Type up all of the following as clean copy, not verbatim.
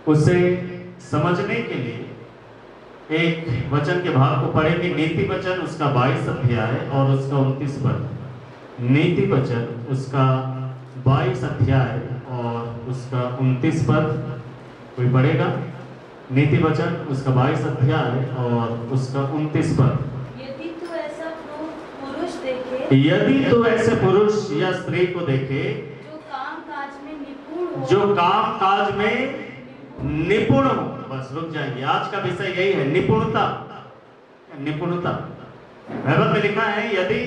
उसे समझने के लिए एक वचन के भाग को पढ़ेंगे। नीति वचन उसका 22 अध्याय और उसका 29 पद। नीति वचन उसका 22 अध्याय और उसका 29 पद। कोई पढ़ेगा? नीति वचन उसका 22 अध्याय और उसका 29 पद। यदि तू ऐसा पुरुष देखे, यदि तू ऐसे पुरुष या स्त्री को देखे जो काम काज में निपुण हो, जो काम काज में निपुण हो। बस रुक जाएंगे, आज का विषय यही है, निपुणता। निपुणता बाइबल में लिखा है, यदि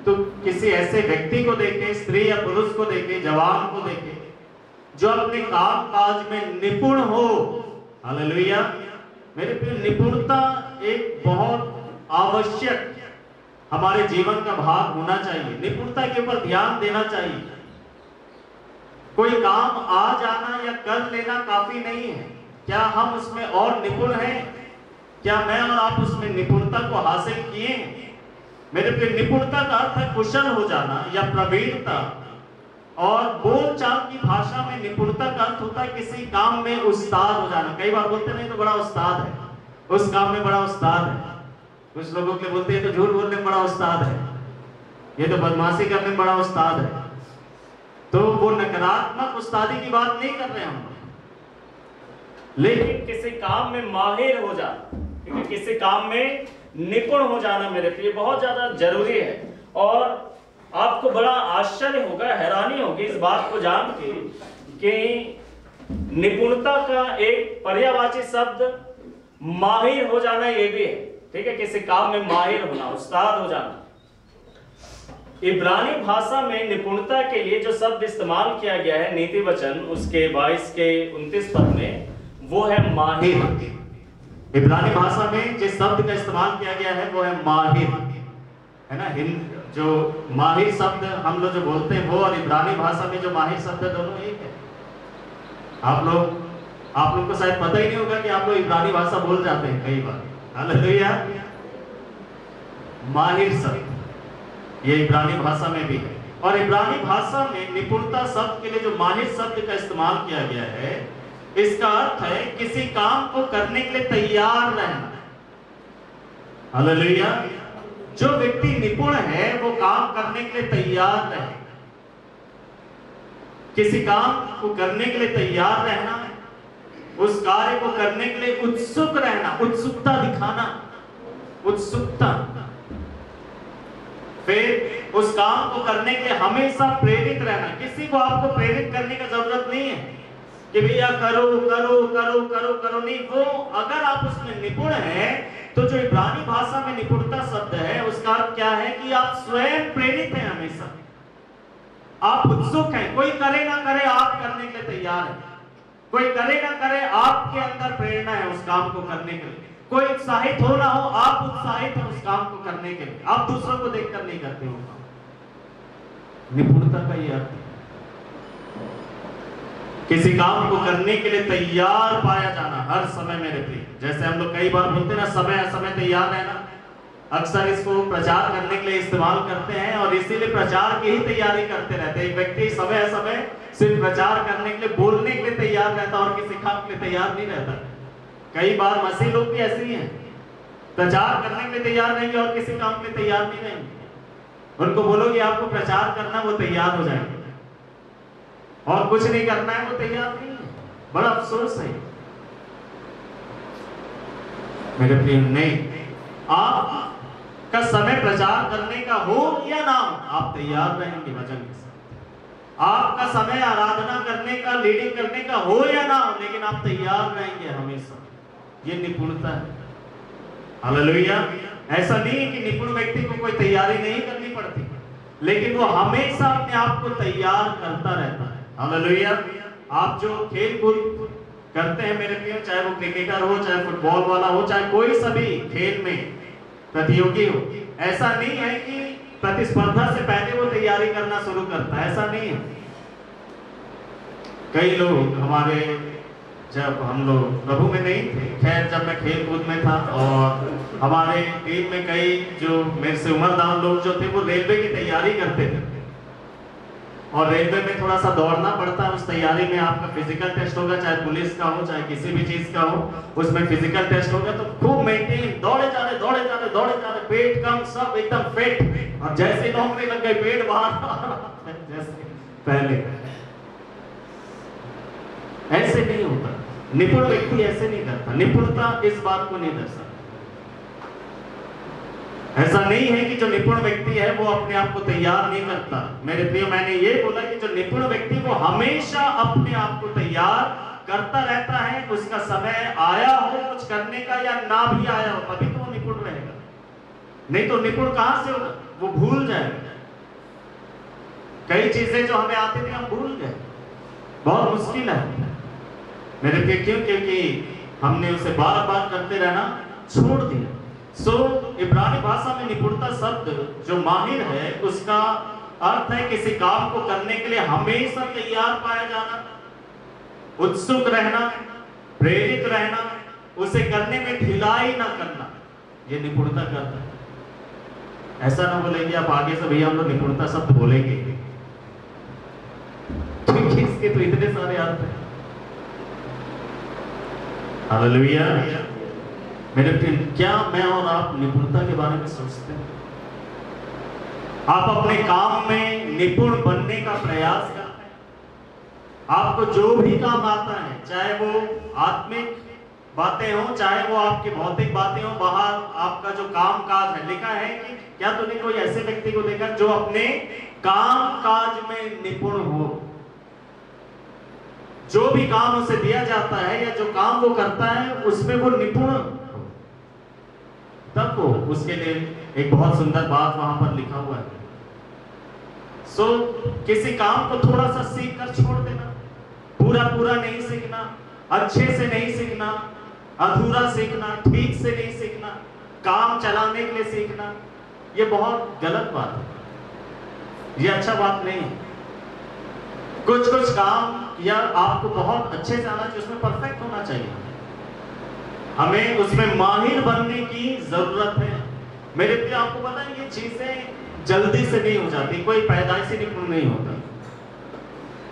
तू किसी ऐसे व्यक्ति को देखे, स्त्री या पुरुष को देखे, जवान को देखे, जो अपने काम काज में निपुण हो। हालेलुया। मेरे प्रिय, निपुणता एक बहुत आवश्यक हमारे जीवन का भाग होना चाहिए। निपुणता के ऊपर ध्यान देना चाहिए। कोई काम आ जाना या कर लेना काफी नहीं है। क्या हम उसमें और निपुण हैं? क्या मैं और आप उसमें निपुणता को हासिल किए हैं? मेरे प्रिय, निपुणता का अर्थ है कुशल हो जाना या प्रवीणता। और बोलचाल की भाषा में निपुणता का अर्थ होता है किसी काम में उस्ताद हो जाना। कई बार बोलते नहीं तो बड़ा उस्ताद है, उस काम में बड़ा उस्ताद है। कुछ लोगों के लिए बोलते हैं तो झूठ बोलने में बड़ा उस्ताद है, ये तो बदमाशी करने में बड़ा उस्ताद है। तो वो नकारात्मक उस्तादी की बात नहीं कर रहे हम, लेकिन किसी काम में माहिर हो जाना, क्योंकि किसी काम में निपुण हो जाना मेरे प्रिय बहुत ज्यादा जरूरी है। और आपको बड़ा आश्चर्य होगा, हैरानी होगी इस बात को जान के कि निपुणता का एक पर्यायवाची शब्द माहिर हो जाना ये भी है। ठीक है, किसी काम में माहिर होना, उस्ताद हो जाना। इब्रानी भाषा में निपुणता के लिए जो शब्द इस्तेमाल किया गया है नीति वचन उसके 22 के 29 पद में, वो है माहिर। इब्रानी भाषा में जिस शब्द का इस्तेमाल किया गया है वो है माहिर, है ना। हिंद जो माहिर शब्द हम लोग जो बोलते हैं वो और इब्रानी भाषा में जो माहिर शब्द है दोनों एक है। आप लोग को शायद पता ही नहीं होगा कि आप लोग इब्रानी भाषा बोल जाते हैं कई बार। हालेलुया। माहिर शब्द ये इब्रानी भाषा में भी है। और इब्रानी भाषा में निपुणता शब्द के लिए जो माहिर शब्द का इस्तेमाल किया गया है, इसका अर्थ है किसी काम को करने के लिए तैयार रहना। हालेलुया। जो व्यक्ति निपुण है वो काम करने के लिए तैयार रहे। किसी काम को करने के लिए तैयार रहना, उस कार्य को करने के लिए उत्सुक रहना, उत्सुकता दिखाना, उत्सुकता। फिर उस काम को करने के लिए हमेशा प्रेरित रहना। किसी को आपको प्रेरित करने की जरूरत नहीं है कि भैया करो करो करो करो करो, नहीं। वो अगर आप उसमें निपुण हैं तो जो इब्रानी भाषा में निपुणता शब्द है उसका अर्थ क्या है कि आप स्वयं प्रेरित हैं, हमेशा आप उत्सुक हैं। कोई करे ना करे आप करने के लिए तैयार हैं। कोई करे ना करे आपके अंदर प्रेरणा है उस काम को करने के लिए। कोई उत्साहित हो ना हो, आप उत्साहित हैं उस काम को करने के लिए। आप दूसरों को देखकर नहीं करते हो। निपुणता का ये अर्थ है किसी काम को करने के लिए तैयार पाया जाना हर समय मेरे प्रिय। जैसे हम लोग कई बार बोलते हैं ना, समय समय तैयार रहना। अक्सर इसको प्रचार करने के लिए इस्तेमाल करते हैं और इसीलिए प्रचार की ही तैयारी करते रहते हैं। एक व्यक्ति समय समय सिर्फ प्रचार करने के लिए, बोलने के लिए तैयार रहता और किसी काम के लिए तैयार नहीं रहता। कई बार मसीह लोग भी ऐसे ही हैं, प्रचार करने के लिए तैयार रहेंगे और किसी काम के लिए तैयार नहीं रहेंगे। उनको बोलोगे आपको प्रचार करना, वो तैयार हो जाएंगे, और कुछ नहीं करना है वो तैयार नहीं है। बड़ा अफसोस है मेरे प्रिय। नहीं, आपका समय प्रचार करने का हो या ना हो, आप तैयार रहेंगे वचन के साथ। आपका समय आराधना करने का, लीडिंग करने का हो या ना हो, लेकिन आप तैयार रहेंगे हमेशा। ये निपुणता है। हालेलुया। ऐसा नहीं है कि निपुण व्यक्ति को कोई तैयारी नहीं करनी पड़ती, लेकिन वो हमेशा अपने आप को तैयार करता रहता है। हालेलुया। आप जो खेल कूद करते हैं मेरे प्रिय, चाहे वो क्रिकेटर हो, चाहे फुटबॉल वाला हो, चाहे कोई सभी खेल में प्रतियोगी हो, ऐसा नहीं है कि प्रतिस्पर्धा से पहले वो तैयारी करना शुरू करता है। ऐसा नहीं है। कई लोग हमारे, जब हम लोग प्रभु में नहीं थे, खैर जब मैं खेल कूद में था, और हमारे टीम में कई जो मेरे से उम्रदार लोग जो थे वो रेलवे की तैयारी करते थे। और रेलवे में थोड़ा सा दौड़ना पड़ता है। उस तैयारी में आपका फिजिकल टेस्ट होगा, चाहे पुलिस का हो चाहे किसी भी चीज का हो, उसमें फिजिकल टेस्ट होगा। तो खूब मेंटेन, दौड़े जा रहे, पेट कम, सब एकदम फिट। और जैसे नौकरी लग गई पेट बाहर जैसे पहले। ऐसे नहीं होता, निपुण व्यक्ति ऐसे नहीं करता। निपुणता इस बात को नहीं दर्शाता। ऐसा नहीं है कि जो निपुण व्यक्ति है वो अपने आप को तैयार नहीं करता। मेरे प्रियो, मैंने ये बोला कि जो निपुण व्यक्ति वो हमेशा अपने आप को तैयार करता रहता है। उसका समय आया हो कुछ करने का या ना भी आया हो, तभी तो वो निपुण रहेगा। नहीं तो निपुण कहां से होगा, वो भूल जाएगा। कई चीजें जो हमें आती थी हम भूल गए, बहुत मुश्किल है मेरे प्रिय। क्यों? क्योंकि हमने उसे बार बार करते रहना छोड़ दिया। इब्रानी भाषा में निपुणता शब्द जो माहिर है, उसका अर्थ है किसी काम को करने के लिए हमेशा तैयार पाया जाना, उत्सुक रहना, प्रेरित रहना, उसे करने में ढिलाई ना करना, ये निपुणता करता है। ऐसा ना बोलेंगे आप आगे से भैया हम लोग निपुणता शब्द बोलेंगे, क्योंकि इसके तो इतने सारे अर्थ हैं। हालेलुया। मेरे प्रिय, क्या मैं और आप निपुणता के बारे में सोचते हैं? आप अपने काम में निपुण बनने का प्रयास करते हैं? आपको जो भी काम आता है, चाहे वो आत्मिक बातें हो, चाहे वो आपकी भौतिक बातें हो, बाहर आपका जो काम काज है, लिखा है कि क्या तूने कोई ऐसे व्यक्ति को देखा जो अपने काम काज में निपुण हो? जो भी काम उसे दिया जाता है या जो काम वो करता है उसमें वो निपुण, तब वो उसके लिए एक बहुत सुंदर बात वहां पर लिखा हुआ है। किसी काम को थोड़ा सा सीख कर छोड़ देना, पूरा नहीं सीखना, अच्छे से नहीं सीखना, अधूरा सीखना, ठीक से नहीं सीखना, काम चलाने के लिए सीखना, ये बहुत गलत बात है, ये अच्छा बात नहीं है। कुछ काम या आपको बहुत अच्छे से आना चाहिए, उसमें परफेक्ट होना चाहिए, हमें उसमें माहिर बनने की जरूरत है। मेरे प्रिय, आपको पता है ये चीजें जल्दी से नहीं हो जाती, कोई पैदाइशी निपुण नहीं होता।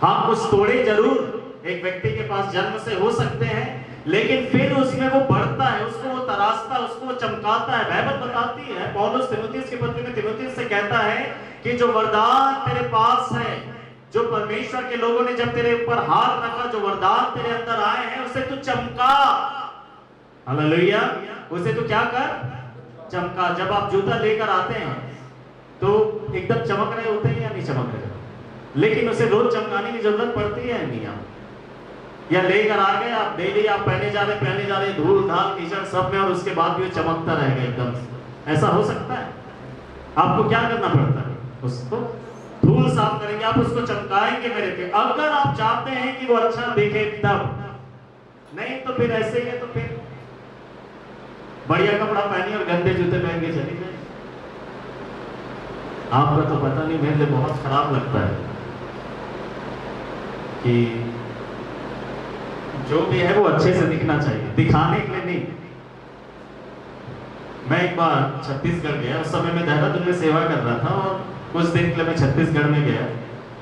हाँ, कुछ थोड़े जरूर एक व्यक्ति के पास जन्म से हो सकते हैं, लेकिन फिर उसमें वो बढ़ता है, उसको वो तराशता है, उसको वो चमकाता है। बाइबल बताती है, पौलुस तीमुथियुस की पत्री में तीमुथियुस से कहता है कि जो वरदान तेरे पास है, जो परमेश्वर के लोगों ने जब तेरे ऊपर हाथ रखा, जो वरदान तेरे अंदर आए हैं, उसे तू चमका। हालेलुया। उसे तू क्या कर? चमका। जब आप जूता लेकर आते हैं तो एकदम चमक रहे होते हैं या नहीं चमक रहे? लेकिन उसे रोज चमकाने की जरूरत पड़ती है नहीं? आप या लेकर आ गए, आप डेली आप पहने जा रहे धूल धाल कीचड़ सब में, और उसके बाद भी वो चमकता रहेगा एकदम से? ऐसा हो सकता है? आपको क्या करना पड़ता है? उसको धूल साफ करेंगे, आप उसको चमकाएंगे मेरे पे, अगर आप चाहते हैं कि वो अच्छा दिखे तब। नहीं तो फिर ऐसे ही है, तो फिर बढ़िया कपड़ा पहनिए और गंदे जूते पहन के चली जाए। आपका तो पता नहीं, मेरे लिए बहुत खराब लगता है कि जो भी है वो अच्छे से दिखना चाहिए, दिखाने के लिए नहीं। मैं एक बार छत्तीसगढ़ गया, उस समय मैं देहरादून में सेवा कर रहा था, और कुछ दिन के लिए मैं छत्तीसगढ़ में गया,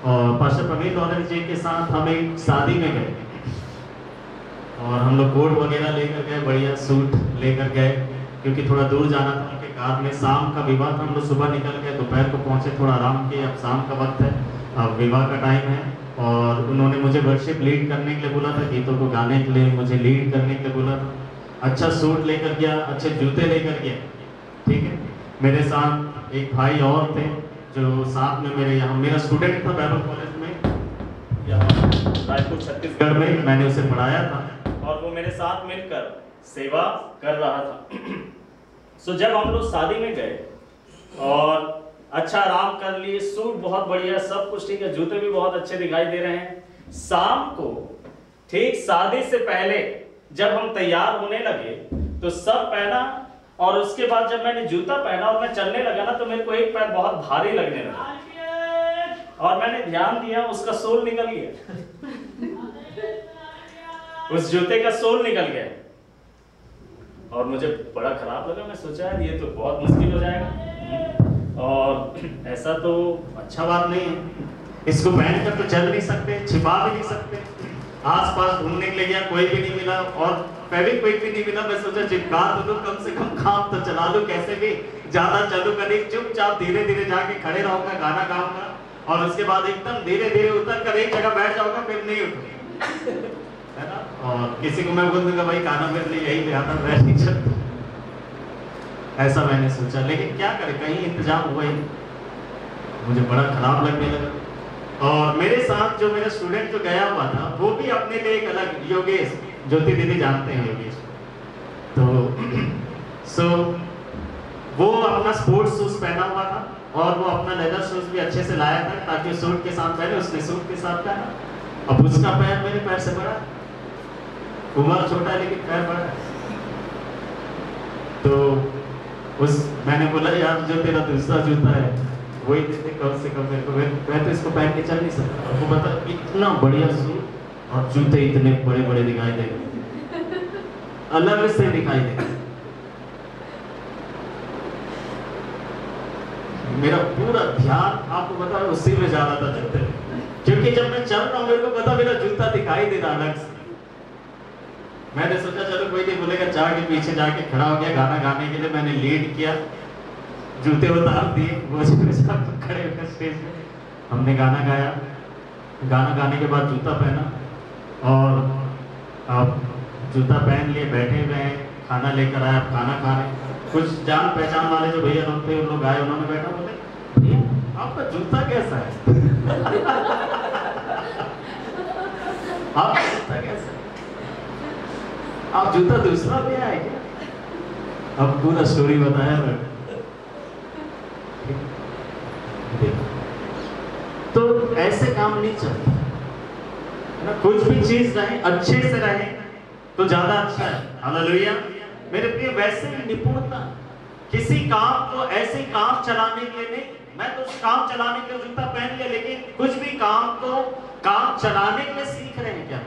और पास्टर प्रवीण लॉरेंस जी के साथ हम एक शादी में गए, और हम लोग कोट वगैरह लेकर गए, बढ़िया सूट लेकर गए, क्योंकि थोड़ा दूर जाना था उनके कार में। शाम का विवाह था, हम लोग सुबह निकल गए, दोपहर को पहुंचे, थोड़ा आराम किए, अब शाम का वक्त है, अब विवाह का टाइम है। और उन्होंने मुझे वर्शिप लीड करने के लिए बोला था, गीतों को गाने के लिए मुझे लीड करने के लिए बोला था। अच्छा सूट लेकर गया, अच्छे जूते लेकर गया, ठीक है। मेरे साथ एक भाई और थे जो साथ में मेरे यहाँ, मेरा स्टूडेंट था बाइबल कॉलेज में यहाँ रायपुर छत्तीसगढ़ में, मैंने उसे पढ़ाया था, और वो मेरे साथ मिलकर सेवा कर रहा था। जब हम लोग शादी में गए और अच्छा आराम कर लिए, सूट बहुत बढ़िया, सब कुछ ठीक है, जूते भी बहुत अच्छे दिखाई दे रहे हैं। शाम को ठीक शादी से पहले जब हम तैयार होने लगे तो सब पहना, और उसके बाद जब मैंने जूता पहना और मैं चलने लगा ना, तो मेरे को एक पैर बहुत भारी लगने लगा, और मैंने ध्यान दिया उसका सोल निकल गया उस जूते का सोल निकल गया, और मुझे बड़ा खराब लगा। मैं सोचा यार ये तो बहुत मुश्किल हो जाएगा, और ऐसा तो अच्छा बात नहीं है। इसको पहन कर तो चल नहीं सकते, छिपा भी नहीं सकते। आसपास घूमने के लिए गया, कोई भी नहीं मिला और फेविक्विक भी नहीं मिला। मैं सोचा चिपका तो दूं, कम से कम काम तो चला लूं, कैसे भी ज्यादा चलूंगा नहीं, चुपचाप धीरे धीरे जाके खड़े रहूंगा, गाना गाऊंगा और उसके बाद एकदम धीरे धीरे उतर कर एक जगह बैठ जाऊंगा, फिर नहीं उठूंगा, है ना। और किसी को मैं बोल दूंगा भाई खाना मेरे लिए यही ले आता, मैं नहीं चलता। ऐसा मैंने सोचा, लेकिन क्या करें, कहीं इंतजाम हुआ ही, मुझे बड़ा खराब लगने लगा। और मेरे साथ जो मेरा स्टूडेंट जो गया हुआ था वो भी अपने लिए एक अलग, योगेश, ज्योति दीदी जानते हैं योगेश, तो सो वो अपना स्पोर्ट्स शूज पहना हुआ था और वो अपना लेदर शूज भी अच्छे से लाया था ताकि सूट के साथ पहने। उसने सूट के साथ पहना। अब उसका पैर मेरे पैर से बड़ा, उम्र छोटा है लेकिन पैर बड़ा है। तो मैंने बोला यार जो तेरा दूसरा जूता है वही देते कम से कम मेरे को, मैं तो इसको पहन के चल नहीं सकता। और वो बता इतना बढ़िया सूट और जूते इतने बड़े बड़े दिखाई देंगे, अलग से दिखाई देंगे। मेरा पूरा ध्यान आपको पता है उसी में जा रहा था जूते, क्योंकि जब मैं चल रहा हूँ मेरे को पता मेरा जूता दिखाई दे रहा अलग से। मैंने सोचा चलो कोई नहीं बोलेगा, जाके पीछे जाके खड़ा हो गया गाना गाने के लिए। मैंने लीड किया, जूते उतार दिए, वो खड़े हुए स्टेज पे हमने गाना गाया। गाना गाने के बाद जूता पहना और अब जूता पहन लिए, बैठे हुए हैं, खाना लेकर आया, खाना खा रहे। कुछ जान पहचान वाले जो भैया लोग थे उन लोग आए, उन्होंने बैठा, बोले भैया आपका जूता कैसा है? आपका जूता कैसा है? आप जूता दूसरा ले आए क्या? अब पूरा स्टोरी बताया मैं। तो ऐसे काम नहीं चलता है ना। कुछ भी चीज रहे अच्छे से रहे तो ज्यादा अच्छा है। हालेलुया मेरे प्रिय। वैसे ही निपुणता, किसी काम को ऐसे काम चलाने के लिए नहीं, मैं तो काम चलाने के लिए जूता पहन लिया, लेकिन कुछ भी काम तो काम चलाने के लिए सीख रहे हैं क्या?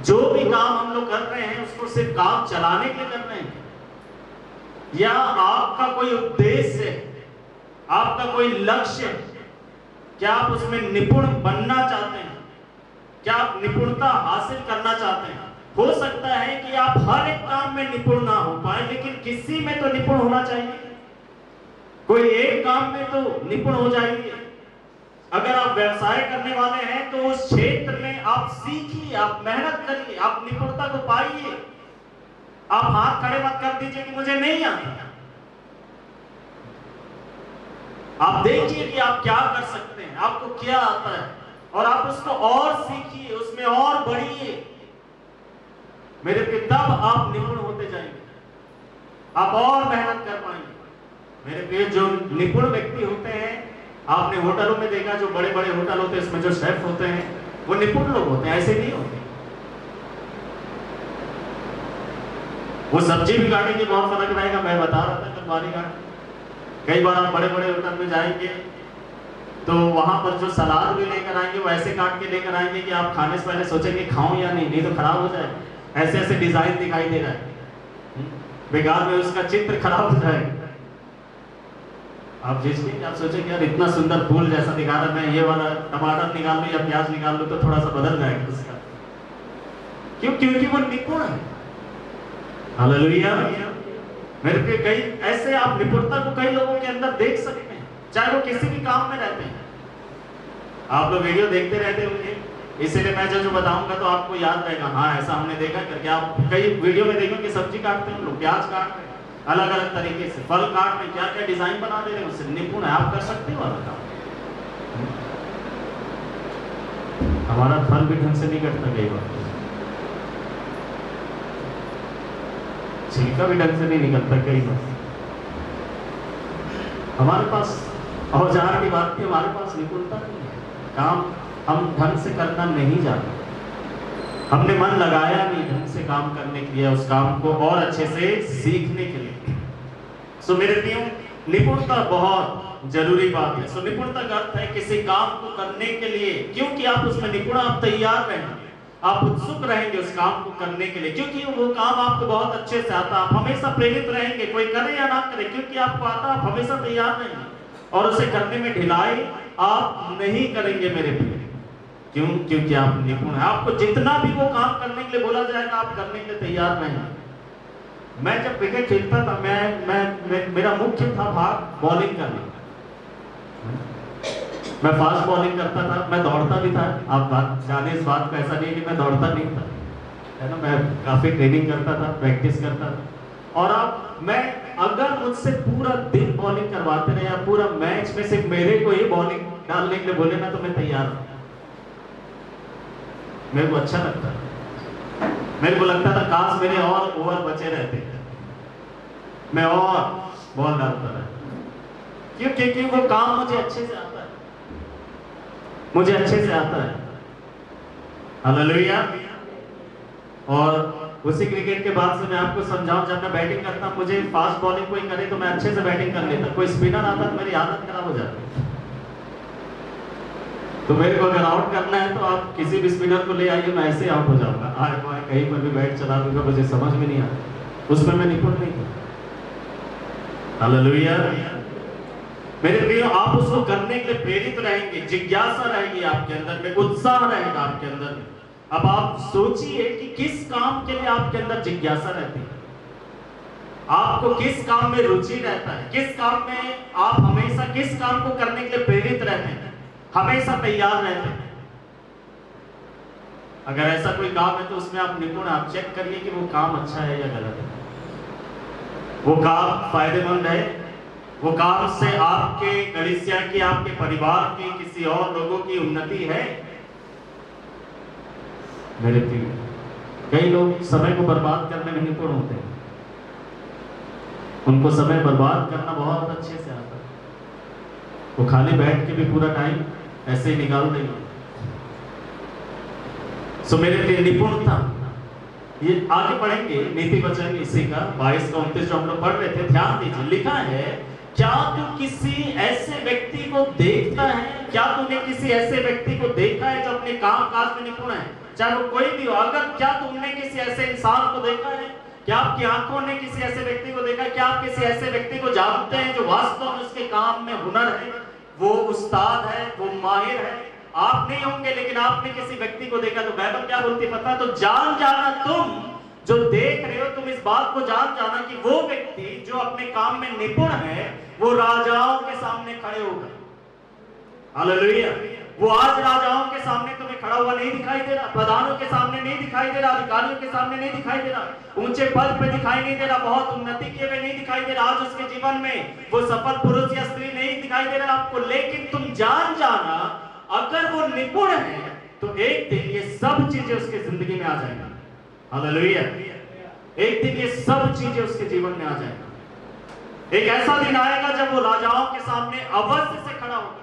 जो भी काम हम लोग कर रहे हैं उसको सिर्फ काम चलाने के लिए कर रहे हैं, या आपका कोई उद्देश्य है, आपका कोई लक्ष्य, क्या आप उसमें निपुण बनना चाहते हैं? क्या आप निपुणता हासिल करना चाहते हैं? हो सकता है कि आप हर एक काम में निपुण ना हो पाए, लेकिन किसी में तो निपुण होना चाहिए। कोई एक काम में तो निपुण हो जाएंगे। अगर आप व्यवसाय करने वाले हैं तो उस क्षेत्र में आप सीखिए, आप मेहनत करिए, आप निपुणता को पाइए। आप हाथ खड़े मत कर दीजिए कि मुझे नहीं आता। आप देखिए कि आप क्या कर सकते हैं, आपको क्या आता है, और आप उसको और सीखिए, उसमें और बढ़िए। मेरे प्रिय, तब आप निपुण होते जाएंगे, आप और मेहनत कर पाएंगे। मेरे प्रिय, जो निपुण व्यक्ति होते हैं, आपने होटलों में देखा, जो बड़े बड़े होटल होते हैं उसमें जो शेफ होते हैं वो निपुण लोग होते हैं, ऐसे नहीं होते। वो सब्जी भी काटेंगे, बहुत फर्क रहेगा। मैं बता रहा था कल बारी घाट, कई बार आप बड़े बड़े होटल में जाएंगे तो वहां पर जो सलाद भी लेकर आएंगे वो ऐसे काट के लेकर आएंगे कि आप खाने से पहले सोचेंगे खाऊं या नहीं, नहीं तो खराब हो जाएगा। ऐसे ऐसे डिजाइन दिखाई दे रहा है, बेकार में उसका चित्र खराब हो जाएगा। आप जिसके आप सोचेंगे यार इतना सुंदर फूल जैसा दिखा रहा है, मैं ये वाला टमाटर निकाल लूं या प्याज निकाल लूं तो थोड़ा सा बदल जाएगा उसका। क्यों? क्योंकि वो निपुण है। हालेलुया मेरे प्रिय। कई ऐसे आप निपुणता को कई लोगों के अंदर देख सकते हैं, चाहे वो किसी भी काम में रहते हैं। आप लोग वीडियो देखते रहते होंगे, इसीलिए मैं जो बताऊंगा तो आपको याद रहेगा। हाँ ऐसा हमने देखा करके। आप कई वीडियो में देखो कि सब्जी काटते हैं लोग, प्याज काट रहे हैं, अलग अलग तरीके से फल काट रहे, क्या क्या डिजाइन बना दे रहे हैं, उससे निपुण है। आप कर सकते हो वाला काम। हमारा फल भी ढंग से नहीं कटता, कई बार छिलका भी ढंग से नहीं निकलता, कई बार हमारे पास औजार की बात थी, हमारे पास निपुणता नहीं है। काम हम ढंग से करना नहीं जानते, हमने मन लगाया नहीं ढंग से काम करने के लिए, उस काम को और अच्छे से सीखने के लिए। सो मेरे प्रियो, निपुणता बहुत जरूरी बात है। सो निपुणता का अर्थ है किसी काम को करने के लिए, क्योंकि आप उसमें निपुण, आप तैयार रहेंगे, आप उत्सुक रहेंगे उस काम को करने के लिए, क्योंकि वो काम आपको बहुत अच्छे से आता। आप हमेशा प्रेरित रहेंगे, कोई करे या ना करे, क्योंकि आपको आता, आप हमेशा तैयार रहेंगे और उसे करने में ढिलाई आप नहीं करेंगे मेरे प्रिय। क्यों? क्योंकि आप निपुण हैं। आपको जितना भी वो काम करने के लिए बोला जाएगा आप करने के लिए तैयार नहीं। मैं जब क्रिकेट खेलता था मेरा मुख्य था भाग बॉलिंग करना। मैं फास्ट बॉलिंग करता था, मैं दौड़ता भी था। आप बात जाने इस बात को, ऐसा नहीं कि मैं दौड़ता नहीं था, है ना। मैं काफी ट्रेनिंग करता था, प्रैक्टिस करता था। और अब मैं अगर मुझसे पूरा दिन बॉलिंग करवाते रहे या पूरा मैच में सिर्फ मेरे को ही बॉलिंग डालने के लिए बोले ना, तो मैं तैयार हूं। मेरे को अच्छा लगता था। मेरे को लगता था काश मेरे और ओवर बचे रहते, मैं और बॉल डालता रहा। क्यों? क्योंकि वो काम मुझे अच्छे से आता है, मुझे अच्छे से आता है। हालेलुया। और उसी क्रिकेट के बाद से मैं आपको समझाऊं, जब मैं बैटिंग करता मुझे फास्ट बॉलिंग कोई करे तो मैं अच्छे से बैटिंग कर लेता। कोई स्पिनर आता तो मेरी हालत खराब हो जाती। तो मेरे को अगर आउट करना है तो आप किसी भी स्पिनर को ले आइए, मैं ऐसे आउट हो जाऊंगा। आए कहीं पर भी बैट चला दूंगा, मुझे समझ में नहीं आता, उसमें मैं निपुण नहीं हूं। हालेलुया। मेरे प्रियो, आप उसको करने के लिए प्रेरित रहेंगे, जिज्ञासा रहेगी आपके अंदर में, उत्साह रहेगा आपके अंदर में। अब आप सोचिए कि किस काम के लिए आपके अंदर जिज्ञासा रहती है, आपको किस काम में रुचि रहता है, किस काम में आप हमेशा किस काम को करने के लिए प्रेरित रहते हैं, हमेशा तैयार रहते हैं। अगर ऐसा कोई काम है तो उसमें आप निपुण, आप चेक करिए कि वो काम अच्छा है या गलत है, वो काम फायदेमंद है, वो काम से आपके कलीसिया की, आपके परिवार की, किसी और लोगों की उन्नति है। मेरे प्रिय, कई लोग समय को बर्बाद करने में निपुण होते हैं, उनको समय बर्बाद करना बहुत अच्छे से आता है। वो खाली बैठ के भी पूरा टाइम ऐसे ही निकाल देंगे। सो मेरे प्रिय, निपुणता, ये आगे पढ़ेंगे नीति वचन इसी का 22 का 29 जो हम लोग पढ़ रहे थे, ध्यान दीजिए। लिखा है, क्या तू किसी ऐसे व्यक्ति को देखता है, क्या तूने किसी ऐसे व्यक्ति को देखा है जो अपने काम काज में निपुण है, चाहे वो कोई भी हो। अगर क्या तुमने किसी ऐसे इंसान को देखा है, क्या आपकी आंखों ने किसी ऐसे व्यक्ति को देखा है, क्या आप किसी ऐसे व्यक्ति को जानते हैं जो वास्तव में उसके काम में हुनर है, वो उस्ताद है, वो माहिर है। आप नहीं होंगे लेकिन आपने किसी व्यक्ति को देखा। तो बाइबल क्या बोलती है पता है? तो जान जाना, तुम जो देख रहे हो, तुम इस बात को जान जाना कि वो व्यक्ति जो अपने काम में निपुण है वो राजाओं के सामने खड़े होगा। हालेलुया। वो आज राजाओं के सामने तुम्हें खड़ा हुआ नहीं दिखाई दे रहा, प्रधानों के सामने नहीं दिखाई दे रहा, अधिकारियों के सामने नहीं दिखाई दे रहा, ऊंचे पद पे दिखाई नहीं दे रहा, बहुत उन्नति किए हुए नहीं दिखाई दे रहा, आज उसके जीवन में वो सफल पुरुष या स्त्री नहीं दिखाई दे रहा आपको। लेकिन तुम जान जाना, अगर वो निपुण है तो एक दिन ये सब चीजें उसके जिंदगी में आ जाएंगी। हालेलुया। एक दिन ये सब चीजें उसके जीवन में आ जाएंगी। एक ऐसा दिन आएगा जब वो राजाओं के सामने अवश्य से खड़ा होगा।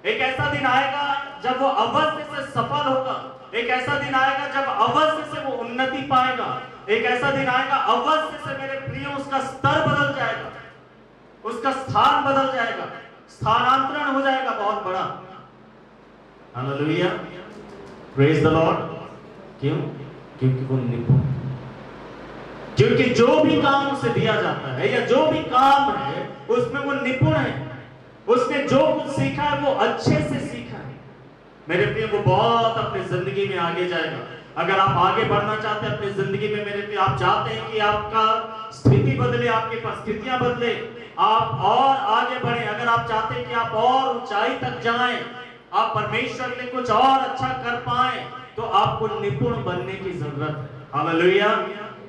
एक ऐसा दिन आएगा जब वो अवश्य से सफल होगा। एक ऐसा दिन आएगा जब अवश्य से वो उन्नति पाएगा। एक ऐसा दिन आएगा अवश्य से मेरे प्रिय उसका स्तर बदल जाएगा, उसका स्थान बदल जाएगा, स्थानांतरण हो जाएगा बहुत बड़ा। Hallelujah, praise the Lord. क्यों? क्योंकि वो निपुण, क्योंकि जो भी काम उसे दिया जाता है या जो भी काम है उसमें वो निपुण है। उसने जो कुछ सीखा है वो अच्छे से सीखा है। मेरे प्रिय, वो बहुत अपनी जिंदगी में आगे जाएगा। अगर आप आगे बढ़ना चाहते हैं अपनी जिंदगी में, मेरे प्रिय, आप चाहते हैं कि आपका स्थिति बदले, आपकी परिस्थितियां बदले, आप और आगे बढ़े, अगर आप चाहते हैं कि आप और ऊंचाई तक जाएं, आप परमेश्वर के लिए कुछ और अच्छा कर पाएं, तो आपको निपुण बनने की जरूरत है। हालेलुया।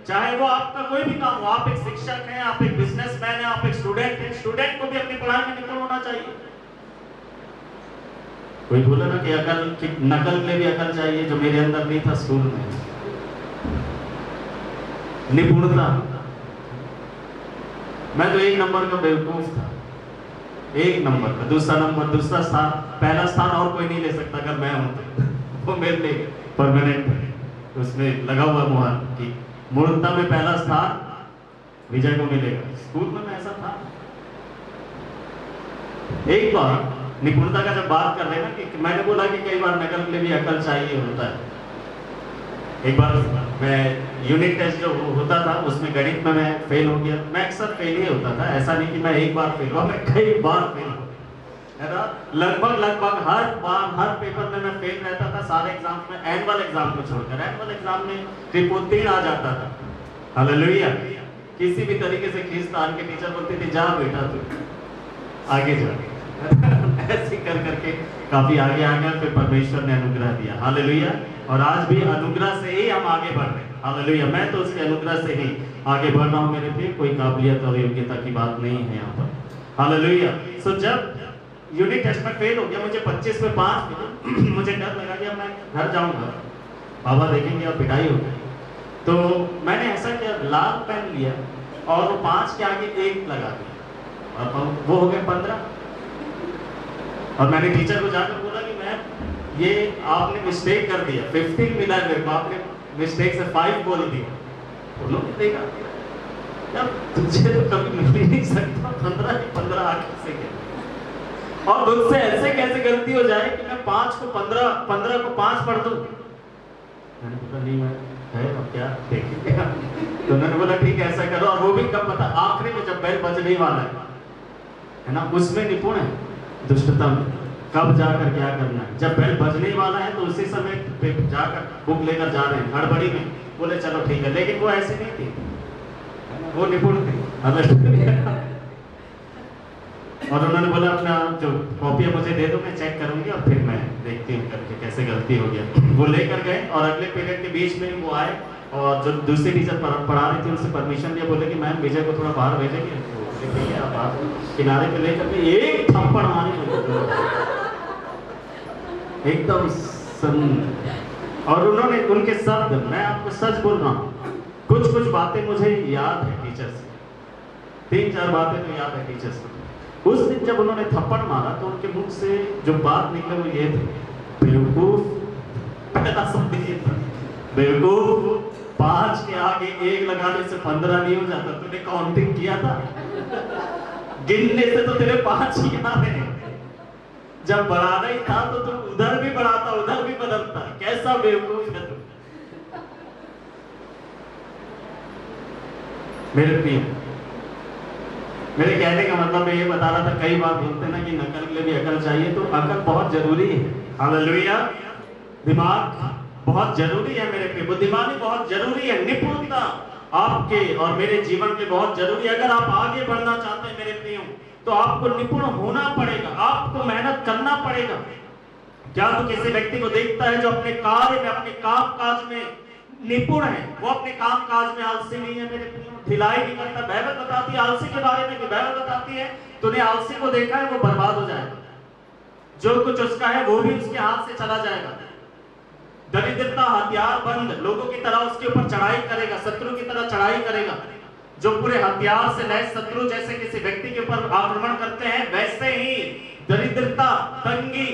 चाहे वो आपका कोई भी काम हो, आप एक शिक्षक हैं, आप एक बिजनेसमैन हैं, आप एक स्टूडेंट हैं, स्टूडेंट को भी अपनी पढ़ाई में निपुण होना चाहिए। कोई बोला ना कि अकल की नकल के लिए भी अकल चाहिए, जो मेरे अंदर नहीं था स्कूल में। निपुणता, मैं तो एक नंबर का बेवकूफ था, एक नंबर का। दूसरा स्थान, पहला स्थान और कोई नहीं ले सकता अगर मैं हूं तो। वो मेरे लिए परमानेंट है, उसमें लगा हुआ मुहर कि मूर्खता में पहला स्थान विजय को मिलेगा। स्कूल में मैं ऐसा था। एक बार निपुणता का जब बात कर रहे ना, कि मैंने बोला कि कई बार नकल के लिए भी अकल चाहिए होता है। एक बार मैं यूनिट टेस्ट जो होता था उसमें गणित में मैं फेल हो गया। मैं अक्सर फेल ही होता था, ऐसा नहीं कि मैं एक बार फेल हुआ, मैं कई बार फेल हुआ। है ना। लगभग हर बार हर पेपर में मैं फेल रहता था, सारे एग्जाम में, एनुअल एग्जाम को छोड़कर। एनुअल एग्जाम में रिपोर्ट 3 आ जाता था। हालेलुया। किसी भी तरीके से खींच तान के टीचर बोलते थे जा बेटा तू आगे जा। ऐसे कर करके काफी आगे आ गया, फिर परमेश्वर ने अनुग्रह दिया। हालेलुया। और आज भी अनुग्रह से ही हम आगे बढ़ रहे हैं। हालेलुया। मैं तो उसके अनुग्रह से ही आगे बढ़ रहा हूँ। मेरे लिए कोई काबिलियत और योग्यता की बात नहीं है यहाँ पर। हालेलुया। सो जब यूनिट टेस्ट में फेल हो गया, मुझे 25 में 5 मिले, मुझे डर लगा कि अब मैं घर जाऊंगा, बाबा देखेंगे अब पिटाई हो गई। तो मैंने ऐसा किया, लाल पेन लिया और वो 5 के आगे 1 लगा दिया और वो हो गए 15। और मैंने टीचर को जाकर बोला कि मैम ये आपने मिस्टेक कर दिया, 15 मिला मेरे को, आपने मिस्टेक से 5 बोल दिया। उन्होंने देखा यार तुझे तो कभी मिल ही नहीं सकता, 15 आगे से क्या, और मुझसे ऐसे कैसे गलती हो जाए कि मैं 5 को 15 को 5 पढ़ दूं। मैंने बोला नहीं मैं है अब क्या देखेंगे। तो उन्होंने बोला ठीक है ऐसा करो। और वो भी कब पता, आखिरी में जब बेल बजने वाला है ना, उसमें निपुण है दुष्टता में, कब जाकर क्या करना है। जब बेल बजने वाला है तो उसी समय जाकर बुक लेकर जा रहे हैं हड़बड़ी में, बोले चलो ठीक है। लेकिन वो ऐसे नहीं थी, वो निपुण थे। और उन्होंने बोला अपना जो कॉपियाँ मुझे दे दो, मैं चेक करूंगी और फिर मैं देखती हूँ करके कैसे गलती हो गया। वो लेकर गए और अगले पीरियड के बीच में वो आए और जो दूसरी टीचर पढ़ा रही थी उनसे परमिशन लिया, बोले कि मैम विजय को थोड़ा बाहर भेजेंगे। तो भैया आप बाहर किनारे पे लेकर के एक थप्पड़ मारी एकदम सन। और उन्होंने उनके शब्द, मैं आपको सच बोल रहा हूँ, कुछ बातें मुझे याद है टीचर से, 3-4 बातें तो याद है टीचर से। उस दिन जब उन्होंने थप्पड़ मारा तो उनके मुख से जो बात निकले वो ये थे, बेवकूफ। पहला शब्द ये था बेवकूफ, 5 के आगे 1 लगाने से 15 नहीं हो जाता। तूने काउंटिंग किया था, गिनने से तो तेरे 5 ही आ रहे हैं। जब बढ़ाना ही था तो तुम उधर भी बढ़ाता उधर भी बदलता, कैसा बेवकूफ है तू। मेरे प्रिय, मेरे कहने का मतलब मैं ये बता रहा था, कई बार बोलते हैं ना कि नकल के लिए भी अकल चाहिए, तो अकल बहुत जरूरी है। हालेलुया। दिमाग बहुत जरूरी है मेरे प्रिय, बुद्धिमानी बहुत जरूरी है, निपुणता आपके और मेरे जीवन के बहुत जरूरी है। अगर आप आगे बढ़ना चाहते हैं मेरे प्रियो, तो आपको निपुण होना पड़ेगा, आपको मेहनत करना पड़ेगा। क्या तो किसी व्यक्ति को देखता है जो अपने कार्य में, अपने काम काज में निपुण है, वो अपने काम काज में आलसी नहीं है मेरे प्रियो, ढिलाई नहीं करता। बाइबल बताती है आलसी के बारे में, बाइबल बताती है तूने आलसी को देखा है वो बर्बाद हो जाएगा, जो कुछ उसका है वो भी उसके हाथ से चला जाएगा। दरिद्रता हथियार बंद लोगों की तरह उसके ऊपर चढ़ाई करेगा, शत्रु की तरह चढ़ाई करेगा। जो पूरे हथियार से लैस शत्रु जैसे किसी व्यक्ति के ऊपर आक्रमण करते हैं, वैसे ही दरिद्रता, तंगी,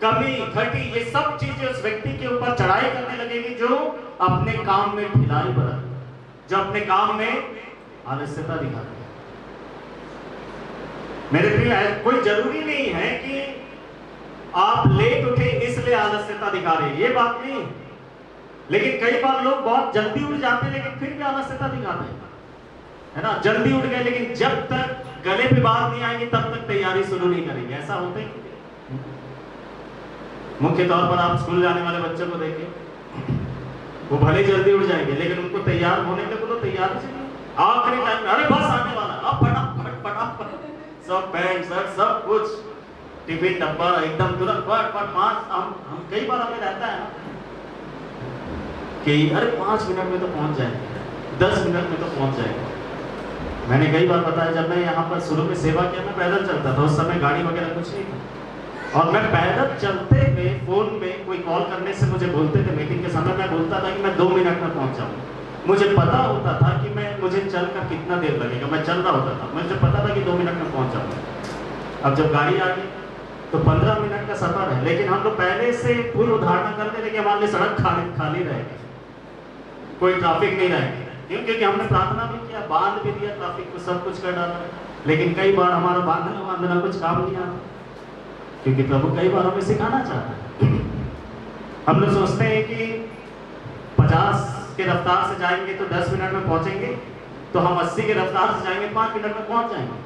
कमी, घटी, ये सब चीजें उस व्यक्ति के ऊपर चढ़ाई करने लगेगी जो अपने काम में ढिलाई बरते, जो अपने काम में आलस्यता दिखाते हैं। मेरे प्रिय, कोई जरूरी नहीं है कि आप लेट उठे इसलिए आलस्यता दिखा रहे हैं, ये बात नहीं। लेकिन कई बार लोग बहुत जल्दी उठ जाते हैं लेकिन फिर भी आलस्यता दिखाते हैं, है ना। जल्दी उठ गए लेकिन जब तक गले पे बात नहीं आएगी तब तक तैयारी शुरू नहीं करेंगे, ऐसा होता है। मुख्य तौर पर आप स्कूल जाने वाले बच्चों को देखिए, वो भले जल्दी उठ जाएंगे लेकिन उनको तैयार होने के बोलो तैयार से आखिरी टाइम में, अरे बस आने वाला, अब फटाफट सब पैंट शर्ट सब कुछ, टिफिन डब्बा एकदम तुरंत फट हम कई बार हमें रहता है ना कि अरे 5 मिनट में तो पहुंच जाएंगे, 10 मिनट में तो पहुंच जाएंगे। मैंने कई बार बताया, जब मैं यहाँ पर शुरू में सेवा किया मैं पैदल चलता था, उस समय गाड़ी वगैरह कुछ नहीं था, और मैं पैदल चलते हुए फोन में कोई कॉल करने से मुझे बोलते थे मीटिंग के समय, मैं बोलता था कि मैं 2 मिनट में पहुंच जाऊँ। मुझे पता होता था कि मुझे चलकर कितना देर लगेगा, मैं चल रहा होता था, मुझे पता था कि 2 मिनट में पहुंच जाऊंगा। अब जब गाड़ी आ गई तो 15 मिनट का सफर है, लेकिन हम लोग पहले से पूर्व धारणा करते थे कि हमारे लिए सड़क खाली रहेगी, कोई ट्रैफिक नहीं रहेगी, क्यों? क्योंकि हमने प्रार्थना भी किया, बांध भी दिया ट्रैफिक को, सब कुछ कर डाला। लेकिन कई बार हमारा बांधना कुछ काम नहीं आता, क्योंकि प्रभु कई बार हमें सिखाना चाहता है। हम लोग सोचते हैं कि 50 के रफ्तार से जाएंगे तो 10 मिनट में पहुंचेंगे, तो हम 80 के रफ्तार से जाएंगे 5 मिनट में पहुंच जाएंगे।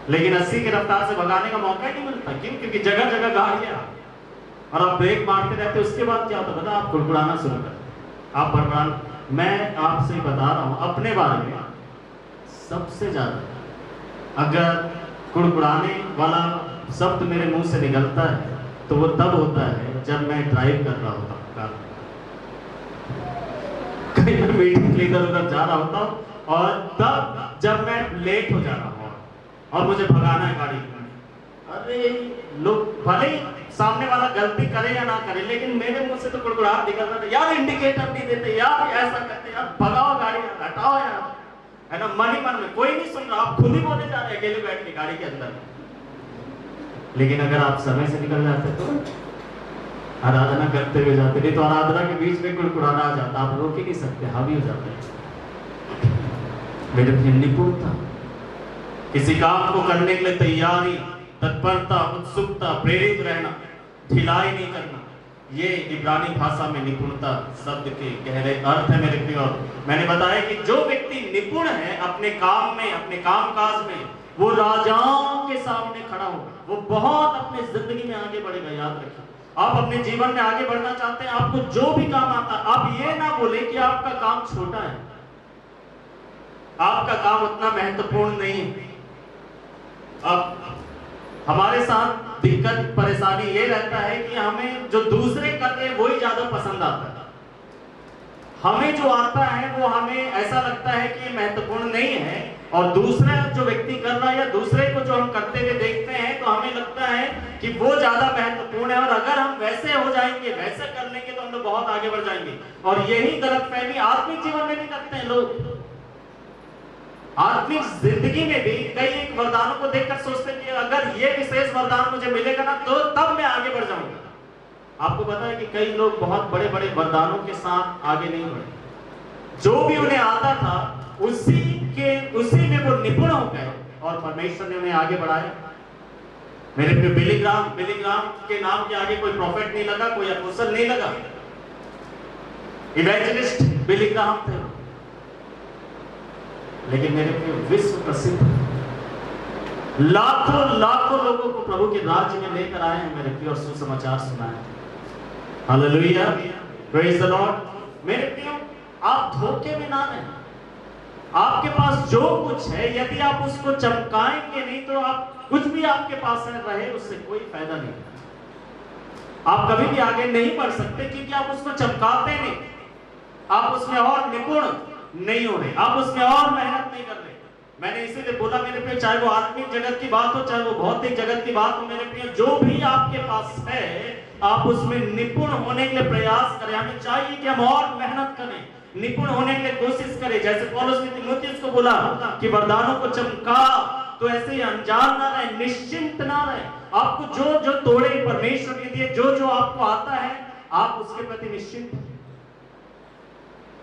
लेकिन 80 की रफ्तार से भगाने का मौका ही नहीं मिलता। क्यों? क्योंकि जगह जगह गाड़ियां और आप ब्रेक मारते रहते। उसके बाद क्या होता पता? आप कुड़कुड़ाना शुरू करते, आप बड़बड़ाना। मैं आपसे बता रहा हूं अपने बारे में, सबसे ज्यादा अगर कुड़कुड़ाने वाला शब्द मेरे मुंह से निकलता है तो वो तब होता है जब मैं ड्राइव कर रहा होता हूँ, कहीं मैं मीटिंग के इधर उधर जा रहा होता हूँ, और तब जब मैं लेट हो जा रहा हूँ और मुझे भगाना है गाड़ी। अरे लोग भले ही सामने वाला गलती करे या ना करे, लेकिन मेरे मुंह से तो कुड़कुड़ाहट निकल रहा है, यार इंडिकेटर नहीं देते, यार ऐसा करते, यार भगाओ गाड़ी, हटाओ यार, है ना। मन ही मन में, कोई नहीं सुन रहा, आप खुद ही बोले जा रहे हैं अकेले बैठ के गाड़ी के अंदर। लेकिन अगर आप समय से निकल जाते तो आराधना करते हुए जाते, नहीं तो आराधना के बीच में कुड़कुड़ाना आ जाता, आप रोक ही नहीं सकते, हावी हो जाते। मेरे प्रिय, निपुणता, किसी काम को करने के लिए तैयारी, तत्परता, उत्सुकता, प्रेरित रहना, ढिलाई नहीं करना, ये इब्रानी भाषा में निपुणता शब्द के गहरे अर्थ है मेरे प्रिय। मैंने बताया कि जो व्यक्ति निपुण है अपने काम में, अपने कामकाज में, वो राजाओं के सामने खड़ा होगा, वो बहुत अपने जिंदगी में आगे बढ़ेगा। याद रखिए, आप अपने जीवन में आगे बढ़ना चाहते हैं, आपको जो भी काम आता है, आप ये ना बोले कि आपका काम छोटा है, आपका काम उतना महत्वपूर्ण नहीं है। अब हमारे साथ दिक्कत परेशानी ये रहता है कि हमें जो दूसरे कर रहे हैं वही ज्यादा पसंद आता है। हमें जो आता है वो हमें ऐसा लगता है कि ये महत्वपूर्ण नहीं है, और दूसरा जो व्यक्ति कर रहा है या दूसरे को जो हम करते हुए देखते हैं तो हमें लगता है कि वो ज्यादा महत्वपूर्ण है, और अगर हम वैसे हो जाएंगे, वैसे कर लेंगे तो हम लोग बहुत आगे बढ़ जाएंगे। और यही गलतफहमी आत्मिक जीवन में भी करते हैं लोग। आत्मिक जिंदगी में भी कई एक वरदानों को देखकर सोचते हैं कि अगर ये विशेष वरदान मुझे मिलेगा ना तो तब मैं आगे बढ़ जाऊंगा। आपको पता है कि कई लोग बहुत बड़े बड़े वरदानों के साथ आगे नहीं बढ़े, जो भी उन्हें आता था उसी में वो निपुण हो गए और परमेश्वर ने उन्हें आगे बढ़ाया। मेरे प्रिय, बिली ग्राम के नाम के आगे कोई प्रॉफिट नहीं लगा, कोई अपोस्टल नहीं लगा, इवेंजलिस्ट बिली ग्राम थे। लेकिन मेरे प्रिय, विश्व प्रसिद्ध लाखों लाखों लोगों को प्रभु के राज्य में लेकर आए हैं मेरे प्रिय, और सुसमाचार सुनाए। Hallelujah, praise the Lord. मेरे प्रिय, आप धोखे में ना रहें। आपके पास जो कुछ है, यदि आप उसको चमकाएंगे नहीं तो आप कुछ भी आपके पास रहे उससे कोई फायदा नहीं। आप कभी भी आगे नहीं बढ़ सकते क्योंकि आप उसको चमकाते नहीं, आप उसमें और निपुण नहीं हो रहे, आप उसमें और मेहनत नहीं कर रहे। मैंने इसीलिए बोला मेरे प्रिय, चाहे वो आत्मिक जगत की बात हो, चाहे वो भौतिक जगत की बात हो, मेरे प्रिय, जो भी आपके पास है आप उसमें निपुण होने के लिए प्रयास करें। हमें चाहिए कि हम और मेहनत करें, निपुण होने के लिए कोशिश करें। जैसे पौलुस ने तीमुथियुस को बोला कि वरदानों को चमका, तो ऐसे ही अनजान ना रहे, निश्चिंत ना रहे। आपको जो जो तोड़े परमेश्वर ने दिए, जो जो आपको आता है, आप उसके प्रति निश्चिंत।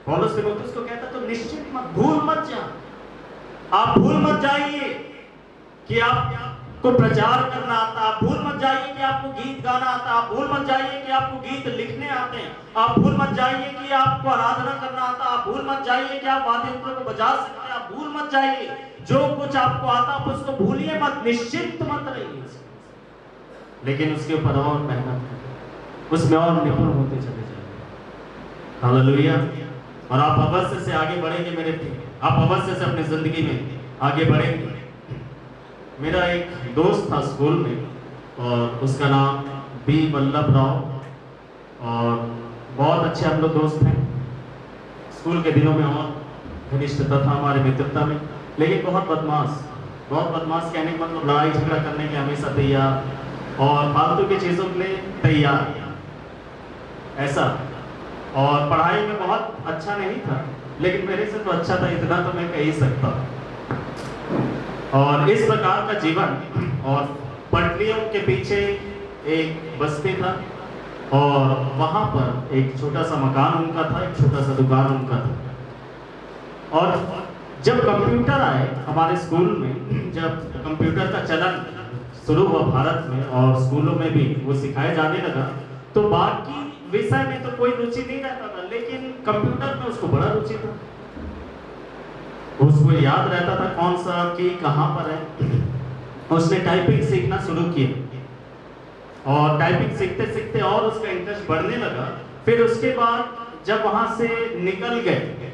पौलुस तीमुथियुस को कहता तो निश्चिंत मत, भूल मत जा। आप भूल मत जाइए कि आपको प्रचार करना आता, आप भूल मत जाइए कि आपको गीत गाना आता, आप भूल मत जाइए कि आपको गीत लिखने आते हैं, आप भूल मत जाइए कि आपको आराधना करना आता, आप भूल मत जाइए कि आप वाद्य यंत्रों को बजा सकते हैं, आप भूल मत जाइए जो कुछ आपको आता आप उसको भूलिए मत, निश्चिंत मत रहिए, लेकिन उसके ऊपर और मेहनत करें, उसमें और निपुण होते चले जाएंगे। हालेलुया। और आप अवश्य से आगे बढ़ेंगे मेरे प्रिय, आप अवश्य से अपनी जिंदगी में आगे बढ़ेंगे। मेरा एक दोस्त था स्कूल में, और उसका नाम बी वल्लभ राव, और बहुत अच्छे हम लोग दोस्त हैं। स्कूल के दिनों में और घनिष्ठता था हमारे मित्रता में, लेकिन बहुत बदमाश कहने का मतलब लड़ाई झगड़ा करने के हमेशा तैयार, और फालतू की चीज़ों के लिए तैयार, ऐसा। और पढ़ाई में बहुत अच्छा नहीं था, लेकिन मेरे से तो अच्छा था, इतना तो मैं कह ही सकता। और इस प्रकार का जीवन, और पटरियों के पीछे एक बस्ती था, और वहां पर एक छोटा सा मकान उनका था, एक छोटा सा दुकान उनका था। और जब कंप्यूटर आए हमारे स्कूल में, जब कंप्यूटर का चलन शुरू हुआ भारत में और स्कूलों में भी वो सिखाया जाने लगा, तो बाकी विषय में तो कोई रुचि नहीं रहता था, लेकिन कंप्यूटर में उसको बड़ा रुचि था। उसको याद रहता था कौन सा की कहां पर है, उसने टाइपिंग सीखना शुरू किया और टाइपिंग सीखते सीखते और उसका इंटरेस्ट बढ़ने लगा। फिर उसके बाद जब वहां से निकल गए,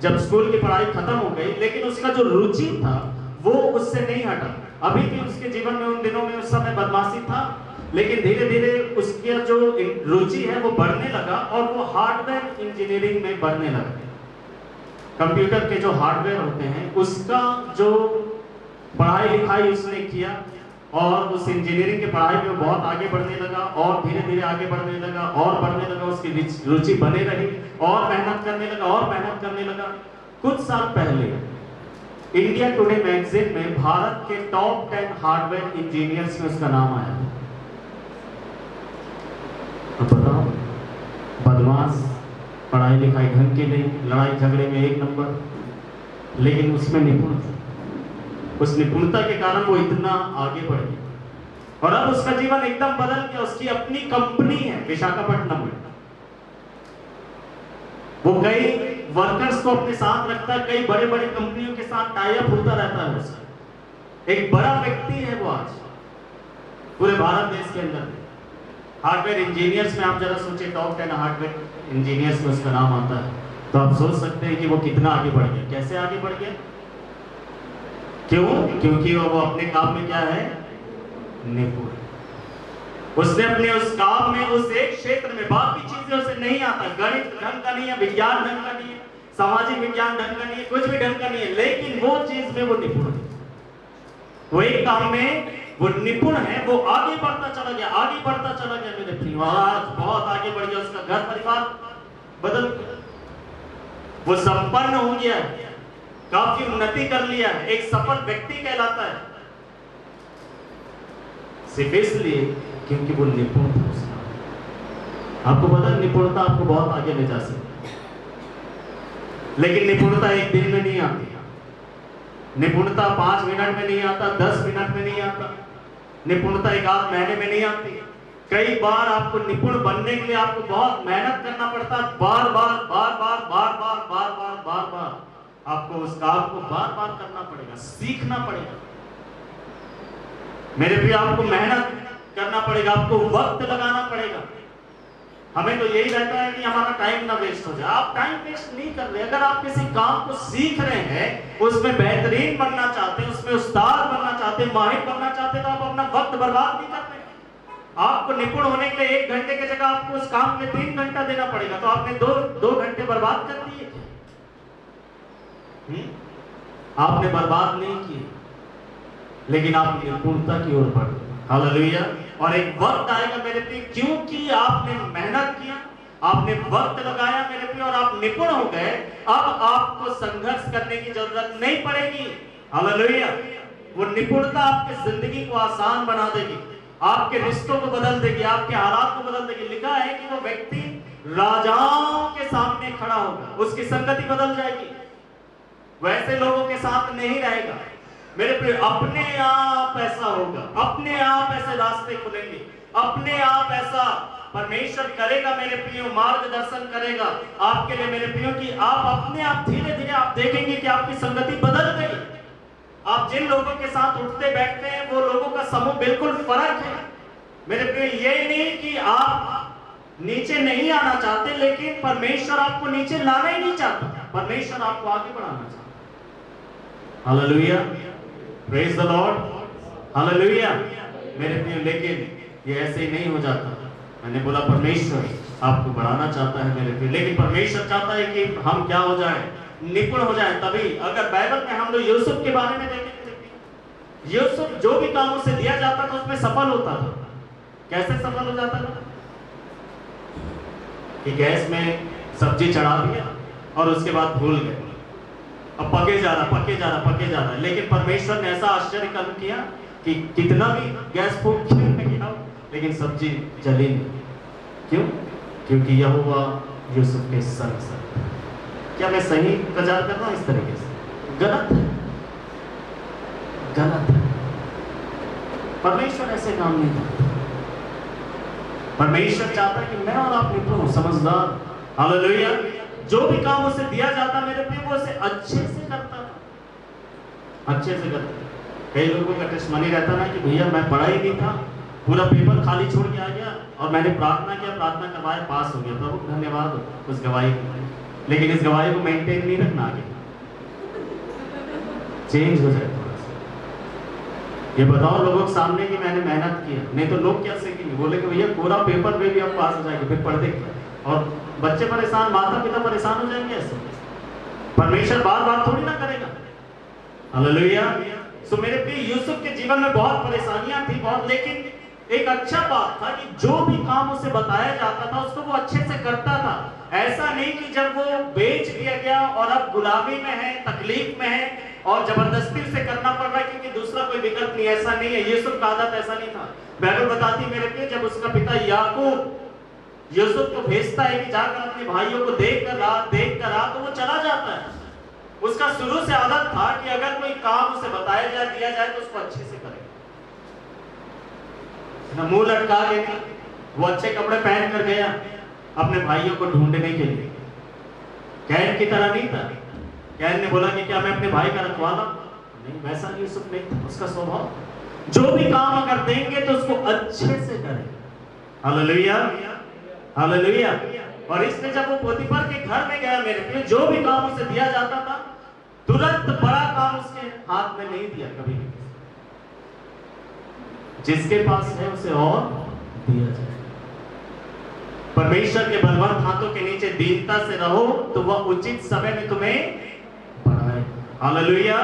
जब स्कूल की पढ़ाई खत्म हो गई, लेकिन उसका जो रुचि था वो उससे नहीं हटा। अभी भी उसके जीवन में उन दिनों में उस समय बदमाशी था, लेकिन धीरे धीरे उसका जो रुचि है वो बढ़ने लगा और वो हार्डवेयर इंजीनियरिंग में बढ़ने लगा। कंप्यूटर के जो हार्डवेयर होते हैं उसका जो पढ़ाई लिखाई उसने किया और उस इंजीनियरिंग की पढ़ाई में बहुत आगे बढ़ने लगा और धीरे धीरे आगे बढ़ने लगा और बढ़ने लगा। उसकी रुचि बने रही और मेहनत करने लगा और मेहनत करने लगा। कुछ साल पहले इंडिया टुडे मैगजीन में भारत के टॉप 10 हार्डवेयर इंजीनियर्स में उसका नाम आया। अब बताओ, बदमाश, पढ़ाई लिखाई ढंग की नहीं, लड़ाई झगड़े में 1 नंबर, लेकिन उसमें निपुण था। उस निपुणता के कारण वो इतना आगे बढ़ गया और अब उसका जीवन एकदम बदल गया। उसकी अपनी कंपनी है विशाखापट्टनम में। वो कई वर्कर्स को अपने साथ रखता है, कई बड़े बड़े कंपनियों के साथ टाई अप होता रहता है। उसका एक बड़ा व्यक्ति है वो आज पूरे भारत देश के अंदर। हार्डवेयर इंजीनियर्स में आप जरा सोचिए, टॉप 10 हार्डवेयर इंजीनियर्स में उसका नाम आता है तो आप सोच सकते हैं कि वो कितना आगे बढ़ गया। कैसे आगे बढ़ गया? क्यों? क्योंकि वो अपने काम में क्या है? निपुण। उसने अपने उस काम में, उस एक क्षेत्र में, बाकी चीजें उसे नहीं आता। गणित ढंग का नहीं है, विज्ञान ढंग का नहीं है, सामाजिक विज्ञान ढंग का नहीं है, कुछ भी ढंग का नहीं है, लेकिन वो चीज में वो निपुण है। वो एक काम में वो निपुण है, वो आगे बढ़ता चला गया, आगे बढ़ता चला गया मेरे प्रिय। आज बहुत आगे बढ़ गया, उसका घर परिवार बदल गया, वो संपन्न हो गया, काफी उन्नति कर लिया, एक सफल व्यक्ति कहलाता है। सिर्फ इसलिए क्योंकि वो निपुण था उसका। आपको पता है निपुणता आपको बहुत आगे ले जा सकती है, लेकिन निपुणता एक दिन में नहीं आती। निपुणता 5 मिनट में नहीं आता, 10 मिनट में नहीं आता, निपुणता 1-8 महीने में नहीं आती। कई बार आपको निपुण बनने के लिए आपको बहुत मेहनत करना पड़ता है। बार बार बार बार बार बार बार बार बार बार आपको उस काम को बार बार करना पड़ेगा, सीखना पड़ेगा। मेरे प्रिय, आपको मेहनत करना पड़ेगा, आपको वक्त लगाना पड़ेगा। हमें तो यही रहता है कि हमारा टाइम ना वेस्ट हो जाए। आप टाइम वेस्ट नहीं कर रहे। अगर आप किसी काम को सीख रहे हैं, उसमें बेहतरीन बनना चाहते हैं, उसमें उस्ताद बनना चाहते हैं, माहिर बनना चाहते हैं, तो आप अपना वक्त बर्बाद नहीं करते। आपको निपुण होने के लिए 1 घंटे की जगह आपको उस काम में 3 घंटा देना पड़ेगा, तो आपने 2 घंटे बर्बाद कर दिए। आपने बर्बाद नहीं किए, लेकिन आप निपुणता की ओर बढ़ गए। हालेलुया। और एक वक्त आएगा मेरे प्रिय, क्योंकि आपने मेहनत किया, आपने वक्त लगाया मेरे प्रिय, और आप निपुण हो गए। अब आपको संघर्ष करने की जरूरत नहीं पड़ेगी। हालेलुया। वो निपुणता आपकी जिंदगी को आसान बना देगी, आपके रिश्तों को बदल देगी, आपके हालात को बदल देगी। लिखा है कि वो व्यक्ति राजाओं के सामने खड़ा होगा, उसकी संगति बदल जाएगी, वैसे लोगों के साथ नहीं रहेगा। मेरे प्रिय, अपने आप ऐसा होगा, अपने आप ऐसे रास्ते खुलेंगे, अपने आप ऐसा परमेश्वर करेगा मेरे प्रियो, मार्गदर्शन करेगा आपके लिए मेरे प्रियो, कि आप अपने आप धीरे धीरे आप देखेंगे कि आपकी संगति बदल गई। आप जिन लोगों के साथ उठते बैठते हैं वो लोगों का समूह बिल्कुल फर्क है मेरे प्रिय। ये नहीं कि आप नीचे नहीं आना चाहते, लेकिन परमेश्वर आपको नीचे लाना ही नहीं चाहता, परमेश्वर आपको आगे बढ़ाना चाहता। Hallelujah, praise the Lord, hallelujah मेरे प्रिय। लेकिन ये ऐसे ही नहीं हो जाता। मैंने बोला परमेश्वर आपको बढ़ाना चाहता है मेरे प्रिय, लेकिन परमेश्वर चाहता है कि हम क्या हो जाए, निपुण हो जाए। तभी अगर बाइबल में हम लोग यूसुफ के बारे में देखेंगे, यूसुफ जो भी काम उसे दिया जाता था उसमें सफल होता था। कैसे सफल हो जाता था? कि गैस में सब्जी चढ़ा दिया और उसके बाद भूल गए, अब पके जा रहा। लेकिन परमेश्वर ने ऐसा आश्चर्य कर्म किया कि कितना भी गैस फूंक किया लेकिन सब्जी जली नहीं। क्यों? क्योंकि यहोवा यूसुफ के संग था। क्या मैं सही प्रचार कर रहा हूं? इस तरीके से गलत है, गलत है। परमेश्वर ऐसे काम नहीं करता। परमेश्वर चाहता है कि मैं और आप निपुण हो, समझदार। हालेलुया। जो भी काम उसे दिया जाता मेरे प्रिय, वो उसे अच्छे से करता था, अच्छे से करता। कई लोगों का टेस्टमनी रहता ना कि भैया मैं पढ़ा ही नहीं था, पूरा पेपर खाली छोड़ के आ गया और मैंने प्रार्थना किया, प्रार्थना करवाए, पास हो गया। प्रभु धन्यवाद हो उस गवाही को, लेकिन इस गवाही को मेंटेन नहीं रखना, आगे चेंज हो जाए थोड़ा सा। ये बताओ लोगों के सामने कि मैंने मेहनत किया, नहीं तो लोग क्या सीखेंगे, बोले कि भैया पूरा पेपर में भी आप पास हो जाएंगे, फिर पढ़ दे क्या? और बच्चे परेशान, माता पिता परेशान हो जाएंगे ऐसे। परमेश्वर बार बार थोड़ी ना करेगा। हालेलुया। सो मेरे प्रिय, यूसुफ के जीवन में बहुत परेशानियां थी बहुत, लेकिन एक अच्छा बात था कि जो भी काम उसे बताया जाता था उसको वो अच्छे से करता था। ऐसा नहीं कि जब वो बेच दिया गया और अब गुलामी में है, तकलीफ में है और जबरदस्ती से करना पड़ रहा है क्योंकि दूसरा कोई विकल्प नहीं, ऐसा नहीं है। यूसुफ का आदत ऐसा नहीं था। बाइबल बताती मेरे प्रिय, जब उसका पिता याकूब यूसुफ को भेजता है कि जाकर अपने भाइयों को देख कर आ, तो वो चला जाता है। उसका शुरू से आदत था कि अगर कोई काम उसे बताया जाए, दिया जाए तो उसको अच्छे से करे, ना मुंह लटका के नहीं। वो अच्छे कपड़े पहन कर गया अपने भाइयों को ढूंढने के लिए। कैन की तरह नहीं था। कैन ने बोला कि क्या मैं अपने भाई का रखवाला? नहीं, वैसा यूसुफ नहीं था। उसका स्वभाव, जो भी काम अगर देंगे तो उसको अच्छे से करें। Hallelujah, hallelujah. और इसलिए जब वो पोतीफर के घर में गया मेरे प्रिय, जो भी काम उसे दिया जाता था तुरंत बड़ा काम उसके हाथ में नहीं दिया कभी भी। जिसके पास है उसे और दिया जाए। परमेश्वर के बलवंत हाथों के नीचे दीनता से रहो तो वह उचित समय में तुम्हें बढ़ाए। हालेलुया।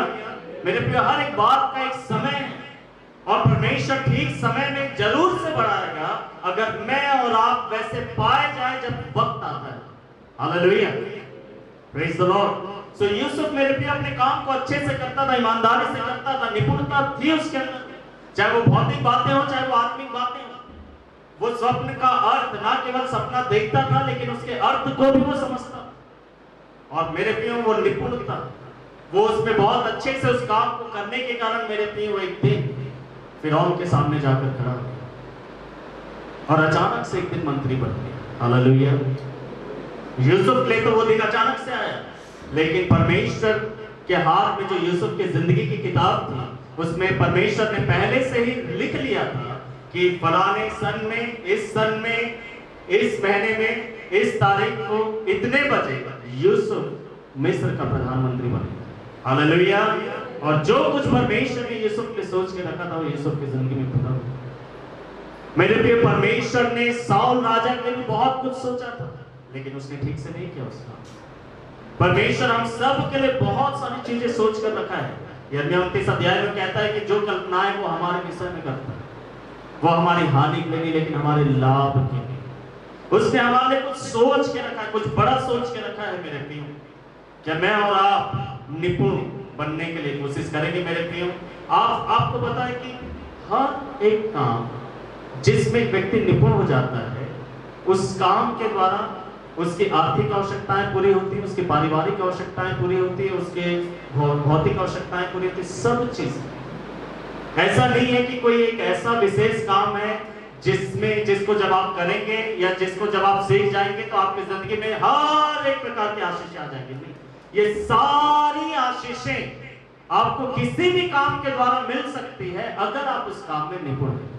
मेरे प्रिय, हर एक बात का एक समय है और परमेश्वर ठीक समय में जरूर से बढ़ाएगा अगर मैं और आप वैसे पाए जाए जब वक्त आता है। Hallelujah, praise the Lord. So Yusuf मेरे प्रिय अपने काम को अच्छे से करता था, ईमानदारी से करता था, निपुणता थी उसके अंदर। चाहे वो भौतिक बातें हो, चाहे वो आत्मिक बातें हो। वो स्वप्न का अर्थ ना केवल सपना देखता था, लेकिन उसके अर्थ को भी वो समझता। और मेरे प्रिय, वो निपुणता, वो उसमें बहुत अच्छे से उस काम को करने के कारण मेरे प्रिय वो एक दिन फिरौन के सामने जाकर खड़ा हो गया और अचानक से एक दिन मंत्री बन गया। हालेलुया। यूसुफ ले तो वो दिन अचानक से आया, लेकिन परमेश्वर के हाथ में जो यूसुफ की जिंदगी की किताब थी उसमें परमेश्वर ने पहले से ही लिख लिया था कि फलाने सन में, इस सन में, इस महीने में, इस तारीख को इतने बजे यूसुफ मिस्र का प्रधानमंत्री बनेगा। हालेलुया। और जो कुछ परमेश्वर ने यूसुफ के सोच के रखा था वो यूसुफ की जिंदगी में पूरा हुआ। मेरे प्रिय, परमेश्वर ने साउल राजा के लिए बहुत कुछ सोचा था, लेकिन उसने ठीक से नहीं किया उसका। परमेश्वर हम सब के लिए बहुत सारी चीजें सोच कर रखा है। यिर्मयाह 29 अध्याय में कहता है कि जो कल्पनाएं वो हमारे विषय में करता है, वो हमारी हानि के लिए लेकिन हमारे लाभ के लिए। उसने हमारे कुछ सोच के रखा है, कुछ बड़ा सोच के रखा है मेरे प्रियो। क्या मैं और आप निपुण बनने के लिए कोशिश करेंगे मेरे प्रियो? आपको पता है कि हर एक काम जिसमें एक व्यक्ति निपुण हो जाता है, उस काम के द्वारा उसकी आर्थिक आवश्यकताएं पूरी होती है, उसकी पारिवारिक आवश्यकताएं पूरी होती है, उसके भौतिक आवश्यकताएं पूरी होती है, सब चीज। ऐसा नहीं है कि कोई एक ऐसा विशेष काम है जिसको जब आप करेंगे या जिसको जब आप सीख जाएंगे तो आपकी जिंदगी में हर एक प्रकार की आशीषें आ जाएंगी। नहीं, ये सारी आशीषें आपको किसी भी काम के द्वारा मिल सकती है अगर आप उस काम में निपुण हैं।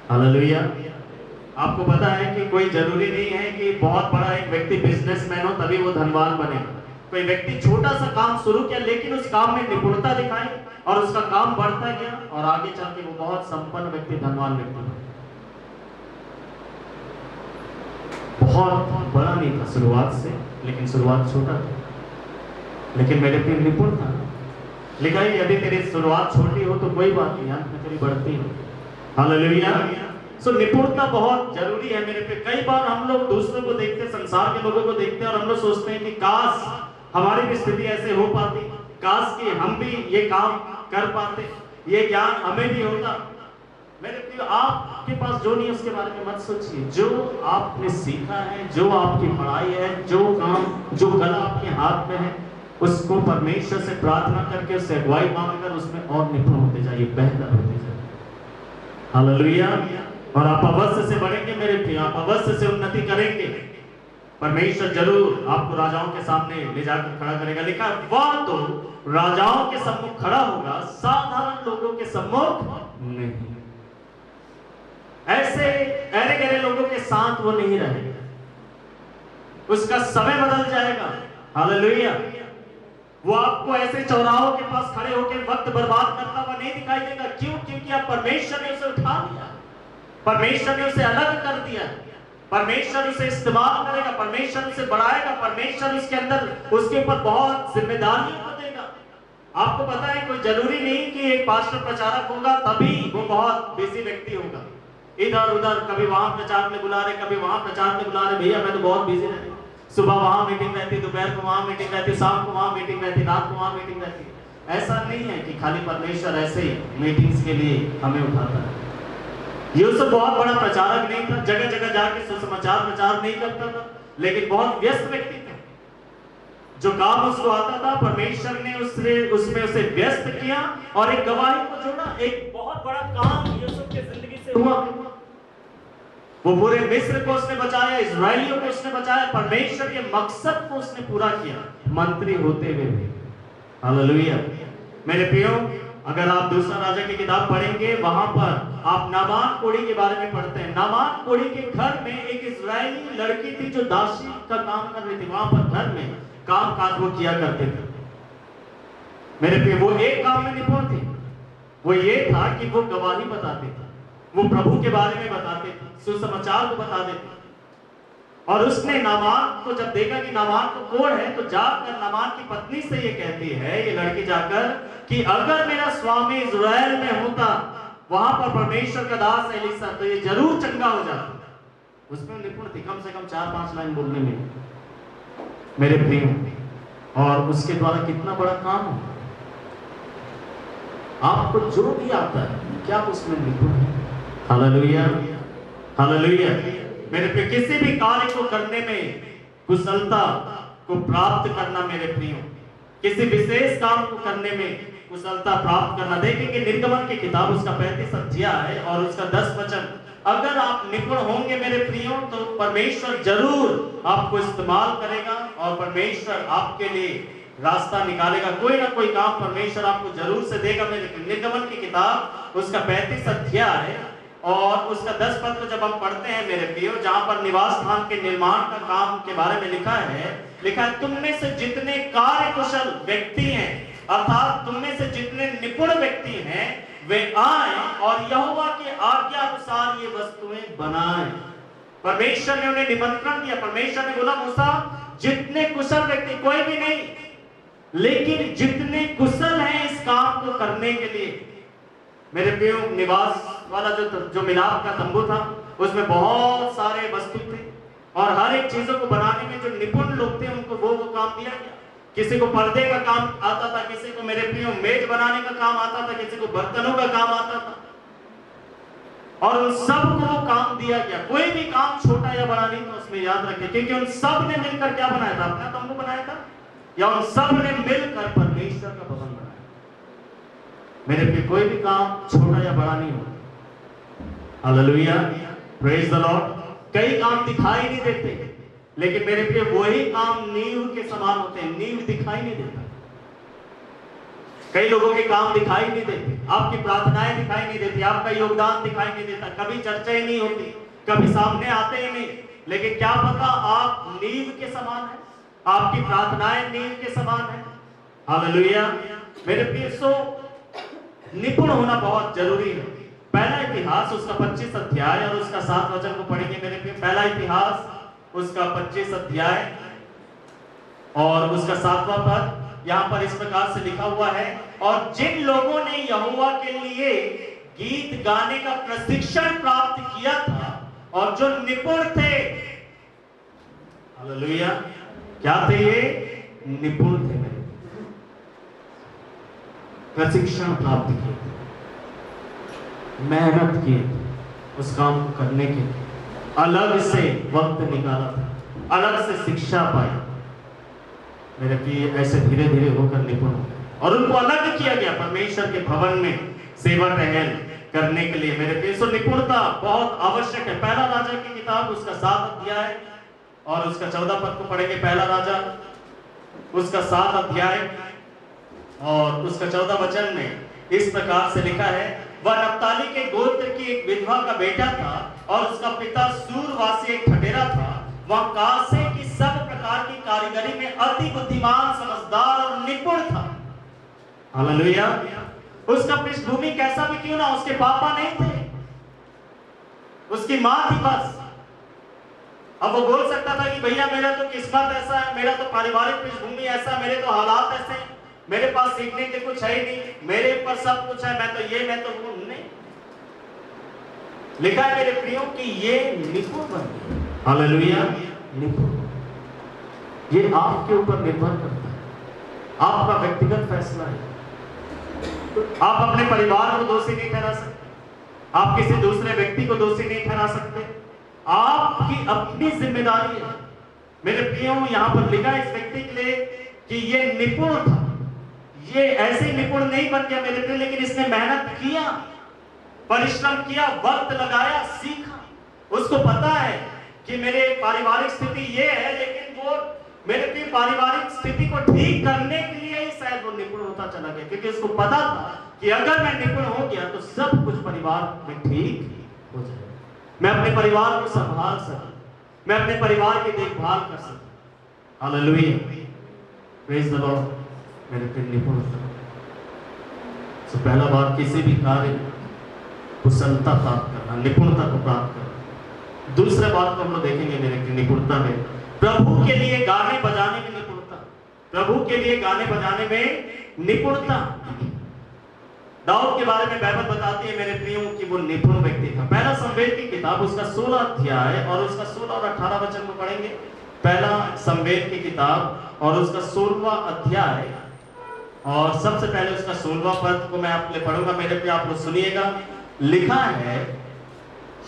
हालेलुया। आपको पता है कि कोई जरूरी नहीं है कि बहुत बड़ा एक व्यक्ति बिजनेसमैन हो तभी वो धनवान बनेगा। कोई व्यक्ति छोटा सा काम शुरू किया लेकिन उस काम में निपुणता दिखाई और उसका काम बढ़ता गया और आगे चल के वो बहुत संपन्न व्यक्ति, धनवान व्यक्ति बना। बहुत बड़ा नहीं था शुरुआत से, लेकिन शुरुआत छोटा था, लेकिन मेरे प्रिय निपुण था। लिखा है यदि तेरी शुरुआत छोटी हो तो कोई बात नहीं, अंत में तेरी बढ़ती हो। हालेलुया। सो निपुणता बहुत जरूरी है मेरे पे। कई बार हम लोग दूसरों को देखते, संसार के लोगों को देखते हैं और हम लोग सोचते हैं कि काश हमारी भी स्थिति ऐसे हो पाती, काश कि हम भी ये काम कर पाते, ये ज्ञान हमें भी होता। मेरे प्रिय, आपके पास जो नहीं है उसके बारे में मत सोचिए। जो आपने सीखा है, जो आपकी पढ़ाई है, जो काम, जो कला आपके हाथ में है, उसको परमेश्वर से प्रार्थना करके उससे अगुवाई मांगकर उसमें और निपुण होते जाइए, बेहतर होते जाइए। हालेलुया। और आप अवश्य से बढ़ेंगे मेरे प्रिय, आप अवश्य से उन्नति करेंगे। परमेश्वर जरूर आपको राजाओं के सामने ले जाकर खड़ा करेगा। लिखा है वह तो राजाओं के सम्मुख खड़ा होगा, साधारण लोगों के सम्मुख नहीं। ऐसे अरे गहरे लोगों के साथ वो नहीं रहेगा, उसका समय बदल जाएगा। हालेलुया। वो आपको ऐसे चौराहों के पास खड़े होकर वक्त बर्बाद करता हुआ नहीं दिखाई देगा। क्यों? क्योंकि आप परमेश्वर ने उसे उठा लिया, परमेश्वर ने उसे अलग कर दिया, परमेश्वर उसे इस्तेमाल करेगा, परमेश्वर उसे बढ़ाएगा, परमेश्वर उसके अंदर उसके ऊपर बहुत जिम्मेदारियों को देगा। आपको पता है कोई जरूरी नहीं कि एक पास्टर प्रचारक होगा तभी वो बहुत बिजी व्यक्ति होगा। इधर उधर कभी वहां प्रचार में बुला रहे, कभी वहां प्रचार में बुला रहे। भैया मैं तो बहुत बिजी रहती, सुबह वहां मीटिंग रहती, दोपहर को वहां मीटिंग रहती, शाम को वहां मीटिंग रहती, रात को वहां मीटिंग रहती। ऐसा नहीं है कि खाली परमेश्वर ऐसे ही मीटिंग्स के लिए हमें उठाता है। यूसुफ बहुत बड़ा प्रचारक नहीं था, जगह जगह जाके सुसमाचार प्रचार नहीं करता था, लेकिन बहुत व्यस्त व्यक्ति था। जो काम उसको आता था परमेश्वर ने उसमें उसे व्यस्त किया और एक गवाही को जोड़ा। एक बहुत बड़ा काम यूसुफ की जिंदगी से हुआ। वो पूरे मिस्र को उसने बचाया, इजराइलियों को उसने बचाया, परमेश्वर के मकसद को उसने पूरा किया, मंत्री होते हुए भी। हालेलुया। मेरे प्रियो, अगर आप दूसरा राजा की किताब पढ़ेंगे, वहां पर आप नामान कोढ़ी के बारे में पढ़ते हैं। नामान कोढ़ी के घर में एक इजरायली लड़की थी जो दासी का काम कर रही थी। वहां पर घर में काम काज वो किया करते थे। मेरे प्रियो, वो एक काम में निपुण थे, वो ये था कि वो गवाही बताते थे, वो प्रभु के बारे में बताते थे, सुसमाचार को बता देते। और उसने नामान को जब देखा कि नामान को कोढ़ है, तो जाकर नामान की पत्नी से ये कहती है, ये लड़की जाकर, कि अगर मेरा स्वामी इज़राइल में होता, वहां पर परमेश्वर का दास एलीशा, तो ये जरूर चंगा हो जाता। उसमें निपुण थी, कम से कम 4-5 लाइन बोलने में, मेरे प्रिय। और उसके द्वारा कितना बड़ा काम हो। आपको जो भी आता है, क्या आप उसमें निपुण है? Hallelujah, hallelujah. मेरे प्रिय, किसी भी कार्य को करने में कुशलता को प्राप्त करना, मेरे प्रियो, किसी विशेष काम को करने में कुशलता प्राप्त करना। देखेंगे निर्गमन की किताब, उसका 35 अध्याय और उसका 10 वचन। अगर आप निपुण होंगे मेरे प्रियो, तो परमेश्वर जरूर आपको इस्तेमाल करेगा और परमेश्वर आपके लिए रास्ता निकालेगा। कोई ना कोई काम परमेश्वर आपको जरूर से देगा। मेरे निर्गमन की किताब, उसका 35 अध्याय और उसका 10 पद को जब हम पढ़ते हैं मेरे प्रियो, जहां पर निवास स्थान के निर्माण का काम के बारे में लिखा है तुम में से जितने कार्य कुशल व्यक्ति हैं, अर्थात तुम में से जितने निपुण व्यक्ति हैं, वे आए और यहोवा के आज्ञा अनुसार ये वस्तुएं बनाएं। परमेश्वर ने उन्हें निमंत्रण दिया। परमेश्वर ने बोला, मूसा, जितने कुशल व्यक्ति, कोई भी नहीं, लेकिन जितने कुशल हैं इस काम को करने के लिए। मेरे प्रियो, निवास वाला जो मिलाप का तंबू था, उसमें बहुत सारे वस्तु थे और हर एक चीजों को बनाने में जो निपुण लोग थे उनको वो काम दिया गया। किसी को पर्दे का काम आता था, किसी को मेरे प्रियो मेज बनाने का काम आता था, किसी को बर्तनों का काम आता था, और उन सबको वो काम दिया गया। कोई भी काम छोटा या बड़ा नहीं था उसमें, याद रखें, क्योंकि उन सब ने मिलकर क्या बनाया था? अपना तंबू बनाया था, या उन सब ने मिलकर परमेश्वर का भवन बनाया। मेरे प्रिय, कोई भी काम छोटा या बड़ा नहीं होता। Hallelujah, praise the Lord. कई काम दिखाई नहीं देते, लेकिन मेरे प्रिय वही काम नींव के समान होते हैं। नींव दिखाई नहीं देता। कई लोगों के काम दिखाई नहीं देते, आपकी प्रार्थनाएं दिखाई नहीं देती, आपका योगदान दिखाई नहीं देता, कभी चर्चा ही नहीं होती, कभी सामने आते ही नहीं। लेकिन क्या पता आप नींव के समान है, आपकी प्रार्थनाएं नींव के समान है। हालेलुया। मेरे प्रिय, सो निपुण होना बहुत जरूरी है। पहला इतिहास, उसका 25 अध्याय और उसका 7 वचन को पढ़ेंगे मेरे प्रिय। पहला इतिहास, उसका 25 अध्याय और उसका 7वां पद। यहाँ पर इस प्रकार से लिखा हुआ है, और जिन लोगों ने यहोवा के लिए गीत गाने का प्रशिक्षण प्राप्त किया था और जो निपुण थे, हालेलुया, क्या थे ये? निपुण थे, प्रशिक्षण प्राप्त किए, मेहनत किए उस काम को करने के लिए, अलग से वक्त निकाला था, अलग से शिक्षा पाई। मेरे प्रिय, ऐसे धीरे धीरे होकर निपुण हो और उनको अलग किया गया परमेश्वर के भवन में सेवा टहल करने के लिए। मेरे प्रिय, सो निपुणता बहुत आवश्यक है। पहला राजा की किताब, उसका 7 अध्याय और उसका 14 पद को पढ़ेंगे। पहला राजा उसका 7 अध्याय और उसका 14 वचन में इस प्रकार से लिखा है, वह नप्ताली के गोत्र की एक विधवा का बेटा था और उसका पिता सूरवासी एक ठटेरा था। वह कांसे की सब प्रकार की कारीगरी में अति बुद्धिमान, समझदार और निपुण था। हालेलुया। उसका पृष्ठभूमि कैसा भी क्यों ना, उसके पापा नहीं थे, उसकी मां थी बस। अब वो बोल सकता था कि भैया मेरा तो किस्मत ऐसा है, मेरा तो पारिवारिक पृष्ठभूमि ऐसा, मेरे तो हालात ऐसे हैं, मेरे पास सीखने के कुछ है ही नहीं, मेरे ऊपर सब कुछ है, मैं तो ये मैं तो वो नहीं। लिखा है मेरे प्रियो कि ये निपुण बने। हालेलुया। निपुण, ये आपके ऊपर निर्भर करता है, आपका व्यक्तिगत फैसला है। आप अपने परिवार को दोषी नहीं ठहरा सकते, आप किसी दूसरे व्यक्ति को दोषी नहीं ठहरा सकते, आपकी अपनी जिम्मेदारी है। मेरे प्रियो यहां पर लिखा है इस व्यक्ति के लिए कि ये निपुण था। ये ऐसे ही निपुण नहीं बन गया मेरे प्रियो, लेकिन इसने मेहनत किया, परिश्रम किया, वक्त लगाया, सीखा। उसको पता है कि मेरे पारिवारिक स्थिति ये है, लेकिन वो मेरे प्रिय पारिवारिक स्थिति को ठीक करने के लिए ही शायद वो निपुण होता चला गया, क्योंकि उसको पता था कि अगर मैं निपुण हो गया तो सब कुछ परिवार में ठीक हो जाएगा, मैं अपने परिवार को संभाल सकूं, मैं अपने परिवार की देखभाल कर सकूं। Hallelujah, praise the Lord. मेरे प्रिय निपुण तो पहला बात, किसी भी कार्य कुशलता प्राप्त करना, निपुणता को प्राप्त करना। दूसरा बात को हम लोग देखेंगे मेरे प्रिय निपुणता में, प्रभु के लिए गाने बजाने में निपुणता। प्रभु के लिए गाने बजाने में निपुणता। दाऊद के बारे में बाइबल बताती है मेरे प्रियो कि वो निपुण व्यक्ति था। पहला शमूएल की किताब उसका 16 अध्याय और उसका 16 और 18 वचन को पढ़ेंगे। पहला शमूएल की किताब और उसका 16वां अध्याय और सबसे पहले उसका 16वां पद को मैं आपके लिए पढ़ूंगा। मेरे प्रिय आप लोग सुनिएगा। लिखा है,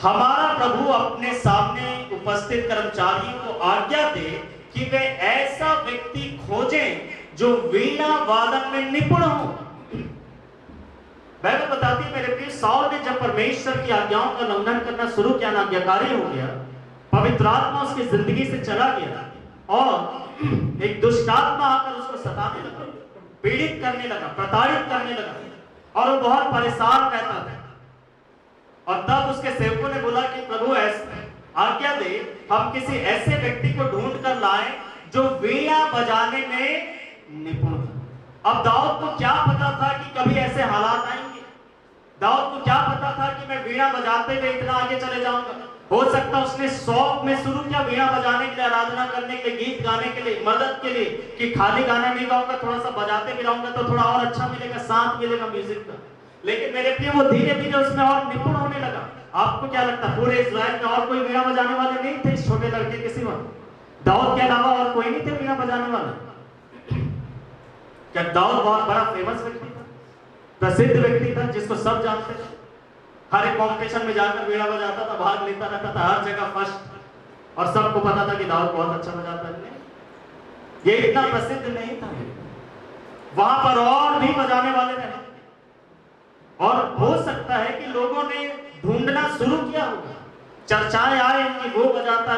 हमारा प्रभु अपने सामने उपस्थित कर्मचारियों को आज्ञा दे कि वे ऐसा व्यक्ति खोजें जो वीणा वादन में निपुण हो। बाइबल बताती है मेरे प्रिय, साउल ने जब परमेश्वर की आज्ञाओं का उल्लंघन करना शुरू किया, आज्ञाकारी हो गया, पवित्र आत्मा उसकी जिंदगी से चला गया और एक दुष्ट आत्मा आकर उसको सताने लगा, पीड़ित करने लगा, प्रताड़ित करने लगा और वो बहुत परेशान रहता था। और तब उसके सेवकों ने बोला कि प्रभु ऐसे आज्ञा दे, हम किसी ऐसे व्यक्ति को ढूंढ कर लाएं जो वीणा बजाने में निपुण था। अब दाऊद को क्या पता था कि कभी ऐसे हालात आएंगे? दाऊद को क्या पता था कि मैं वीणा बजाते हुए इतना आगे चले जाऊंगा? हो सकता उसने शौक में शुरू किया वीणा बजाने के लिए, आराधना करने के लिए, गीत गाने के लिए, मदद के लिए, कि खाली गाना नहीं गाऊंगा, थोड़ा सा बजाते भी रहूंगा तो थोड़ा और अच्छा मिलेगा, साथ मिलेगा म्यूजिक का। लेकिन मेरे प्रिय वो धीरे धीरे उसमें और निपुण होने लगा। आपको क्या लगता है पूरे इस्राएल में और कोई वीणा बजाने वाले नहीं थे इस छोटे लड़के के सिवा? दाऊद के अलावा और कोई नहीं थे वीणा बजाने वाला? क्या दाऊद बहुत बड़ा फेमस व्यक्ति था, प्रसिद्ध व्यक्ति था जिसको सब जानते थे? हर एक कॉम्पिटिशन में जाकर वीणा बजाता था, भाग लेता रहता था, हर जगह फर्स्ट, और सबको पता था कि दाऊद बहुत अच्छा बजाता है। ये इतना प्रसिद्ध नहीं था। वहां पर और भी बजाने वाले रहे और हो सकता है कि लोगों ने ढूंढना शुरू किया होगा, चर्चाएं आए कि वो बजाता,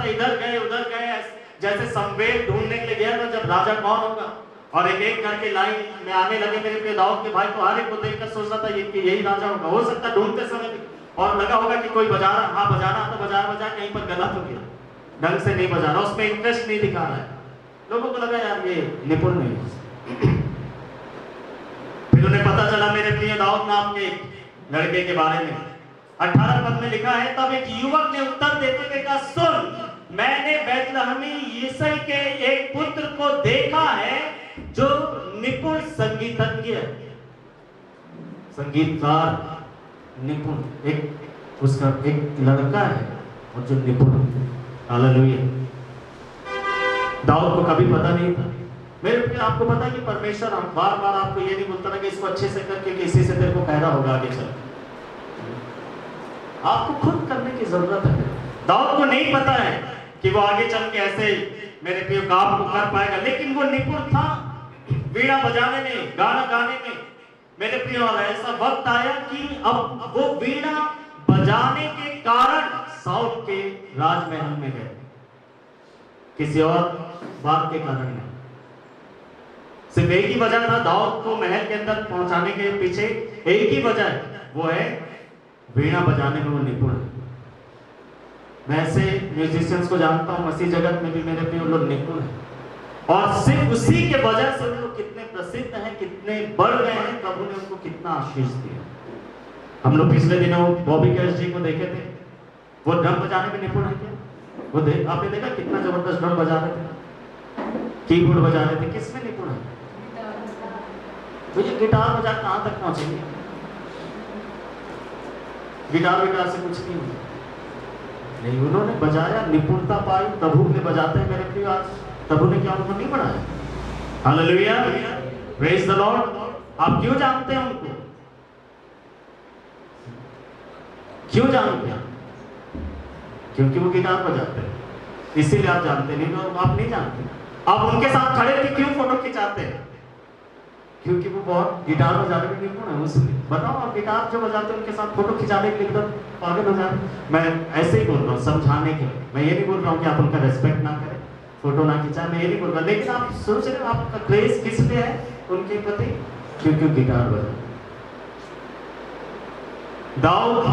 इधर गए उधर गए, जैसे शमूएल ढूंढने के लिए गया था जब राजा कौन होगा, और एक एक करके लाइन में आने लगे मेरे प्रिय दाऊद के भाई, तो हर एक को देखकर सोच रहा था कि यही राजा होगा। हो सकता है ढूंढते समय भी और लगा होगा कि कोई बजा रहा, हाँ बजाना तो बजा कहीं पर गलत हो गया, ढंग से नहीं बजा रहा, उसमें इंटरेस्ट नहीं दिखा रहा है, लोगों को लगा यार ये निपुण नहीं। फिर उन्हें पता चला मेरे प्रिय दाऊद नाम के लड़के के बारे में। 18 पद में लिखा है, तब एक युवक ने उत्तर देते हुए कहा, सुन, मैंने बैतलहमी यिसै के एक पुत्र को देखा है जो निपुण संगीतज्ञ है, संगीतकार निपुण, एक उसका एक लड़का है और जो निपुण। हालेलुया। दाऊद को कभी पता नहीं था। मेरे प्रिय आपको पता है कि परमेश्वर बार बार आपको ये नहीं बोलता ना कि इसको अच्छे से करके किसी से तेरे को फायदा होगा आगे चल, आपको खुद करने की जरूरत है। दाऊद को नहीं पता है कि वो आगे चल के ऐसे मेरे प्रिय काम को कर पाएगा, लेकिन वो निपुण था वीणा बजाने में, गाना गाने में। मेरे प्रिय ऐसा वक्त आया कि अब वो वीणा बजाने के कारण साउल के राजमहल में गए। किसी और बात के कारण नहीं। सिर्फ एक ही वजह था दाऊद को महल के अंदर पहुंचाने के पीछे, एक ही वजह है, वो है वीणा बजाने में वो निपुण है। मैं ऐसे म्यूजिशियंस को जानता हूं मसीह जगत में भी मेरे प्रिय लोग निपुण हैं, और सिर्फ उसी के वजह से वो कितने प्रसिद्ध हैं, कितने बढ़ गए हैं, प्रभु ने उनको कितना आशीष दिया। हम लोग पिछले दिनों बॉबी कैश जी को देखे थे, वो ड्रम बजाने में निपुण है क्या? वो आपने देखा कितना जबरदस्त ड्रम बजा रहे थे, कीबोर्ड बजा रहे थे, किसमें निपुण है? तो ये गिटार बजा कहां तक पहुंचेंगे? गिटार से कुछ नहीं हुआ। नहीं, उन्होंने बजाया, निपुणता पाई, प्रभु ने बजाते हैं मेरे प्रिय। आज प्रभु ने क्या उनको नहीं बढ़ाया? Hallelujah, praise the Lord. आप क्यों जानते हैं उनको? क्यों जानते हैं? क्योंकि वो गिटार बजाते हैं, इसीलिए आप जानते नहीं। तो आप नहीं जानते। आप उनके साथ खड़े थे क्यों फोटो खिंचाते हैं? क्योंकि वो बहुत गिटार बजाने में निपुण है, उसलिए। बताओ, आप गिटार जो बजाते हैं उनके साथ फोटो खिंचाने के लिए एकदम पागल हो जाते। मैं ऐसे ही बोल रहा हूँ समझाने के लिए। मैं ये नहीं बोल रहा हूँ कि आप उनका रेस्पेक्ट ना करें, फोटो ना खिंचाएं, मैं ये नहीं बोल रहा। लेकिन आप सोच रहे हो आपका क्रेज किस लिए है उनके प्रति? क्योंकि गिटार बजा। दाऊद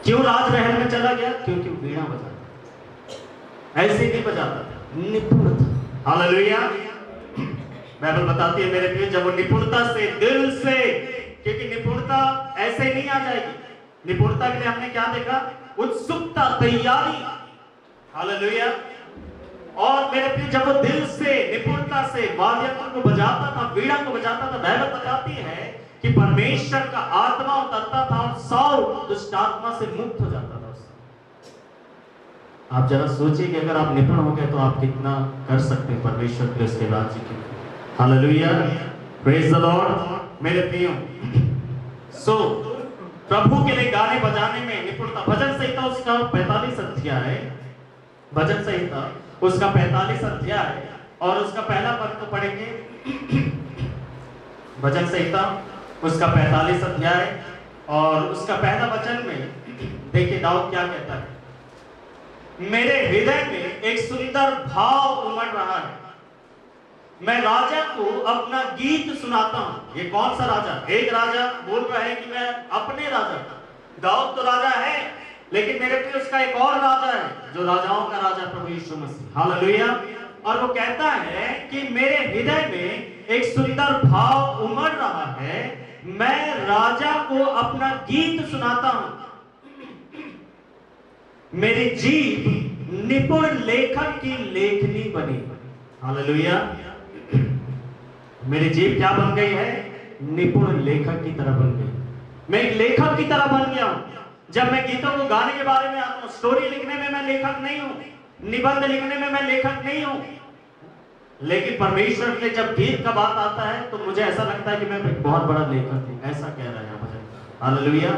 क्यों राजमहल में चला गया? क्योंकि वीणा बजाता। ऐसे नहीं बजाता था, निपुण था। हालेलुया। बाइबल बताती है मेरे प्रिय, जब वो निपुणता से, दिल से, क्योंकि निपुणता ऐसे नहीं आ जाएगी। निपुणता के लिए हमने क्या देखा? उत्सुकता, तैयारी। हालेलुया। और मेरे प्रिय, जब वो दिल से, निपुणता से वाद्ययंत्र को बजाता था, वीणा को बजाता था, बाइबल बताती है कि परमेश्वर का आत्मा उतरता था और साउल दुष्ट आत्मा से मुक्त हो जाता था उससे। आप जरा सोचिए कि अगर आप निपुण हो गए तो आप कितना कर सकते हैं परमेश्वर के उसके राज्य के। Hallelujah, praise the Lord. मेरे प्रियो, सो प्रभु के लिए गाने बजाने में निपुणता। भजन संहिता उसका 45 अध्याय, भजन संहिता उसका 45 अध्याय और उसका पहला पद को पढ़ेंगे। भजन संहिता उसका 45 अध्याय और उसका पहला वचन में देखिए दाऊद क्या कहता है। मेरे हृदय में एक सुंदर भाव उमड़ रहा है, मैं राजा को अपना गीत सुनाता हूं। ये कौन सा राजा? एक राजा बोल रहा है कि मैं अपने राजा, दाऊद तो राजा है, लेकिन मेरे प्रिय उसका एक और राजा है जो राजाओं का राजा प्रभु यीशु मसीह। हालेलुया। और वो कहता है कि मेरे हृदय में एक सुंदर भाव उमड़ रहा है, मैं राजा को अपना गीत सुनाता हूं। मेरी जीभ निपुण लेखक की लेखनी बनी। हालेलुया। मेरी जीभ क्या बन गई है? निपुण लेखक की तरह बन गई। मैं एक लेखक की तरह बन गया हूं। जब मैं गीतों को गाने के बारे में आता हूं, स्टोरी लिखने में मैं लेखक नहीं हूं, निबंध लिखने में मैं लेखक नहीं हूं, लेकिन परमेश्वर के जब गीत का बात आता है तो मुझे ऐसा लगता है कि मैं एक बहुत बड़ा लेखक हूं। ऐसा कह रहा है मुझे। Hallelujah,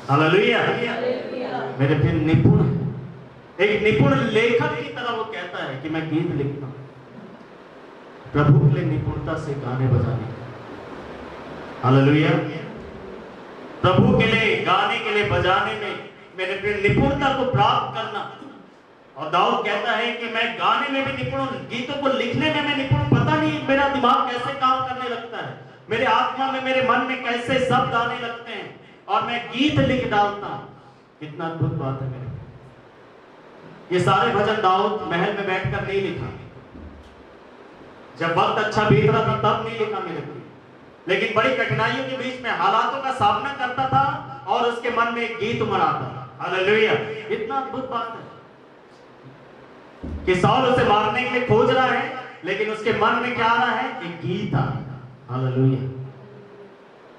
hallelujah. मेरे फिर निपुण है, एक निपुण लेखक की तरह वो कहता है कि मैं गीत लिखता हूं। प्रभु के लिए निपुणता से गाने बजाने। हालेलुया। प्रभु के लिए गाने के लिए बजाने में मेरे प्रिय निपुणता को प्राप्त करना। और दाऊद कहता है कि मैं गाने में भी निपुण हूं, गीतों को लिखने में मैं निपुण। पता नहीं मेरा दिमाग कैसे काम करने लगता है, मेरे आत्मा में, मेरे मन में कैसे शब्द आने लगते हैं और मैं गीत लिख डालता हूं। कितना अद्भुत बात है मेरे। ये सारे भजन दाऊद महल में बैठकर नहीं लिखा, जब वक्त अच्छा बीत रहा था तब नहीं लिखा मेरे को, लेकिन बड़ी कठिनाइयों के बीच में हालातों का सामना करता था और उसके मन में एक गीत उमड़ आता था। हालेलुया। इतना अद्भुत बात है कि साउल उसे मारने के लिए खोज रहा है, लेकिन उसके मन में क्या आ रहा है? एक गीत आ रहा है। हालेलुया।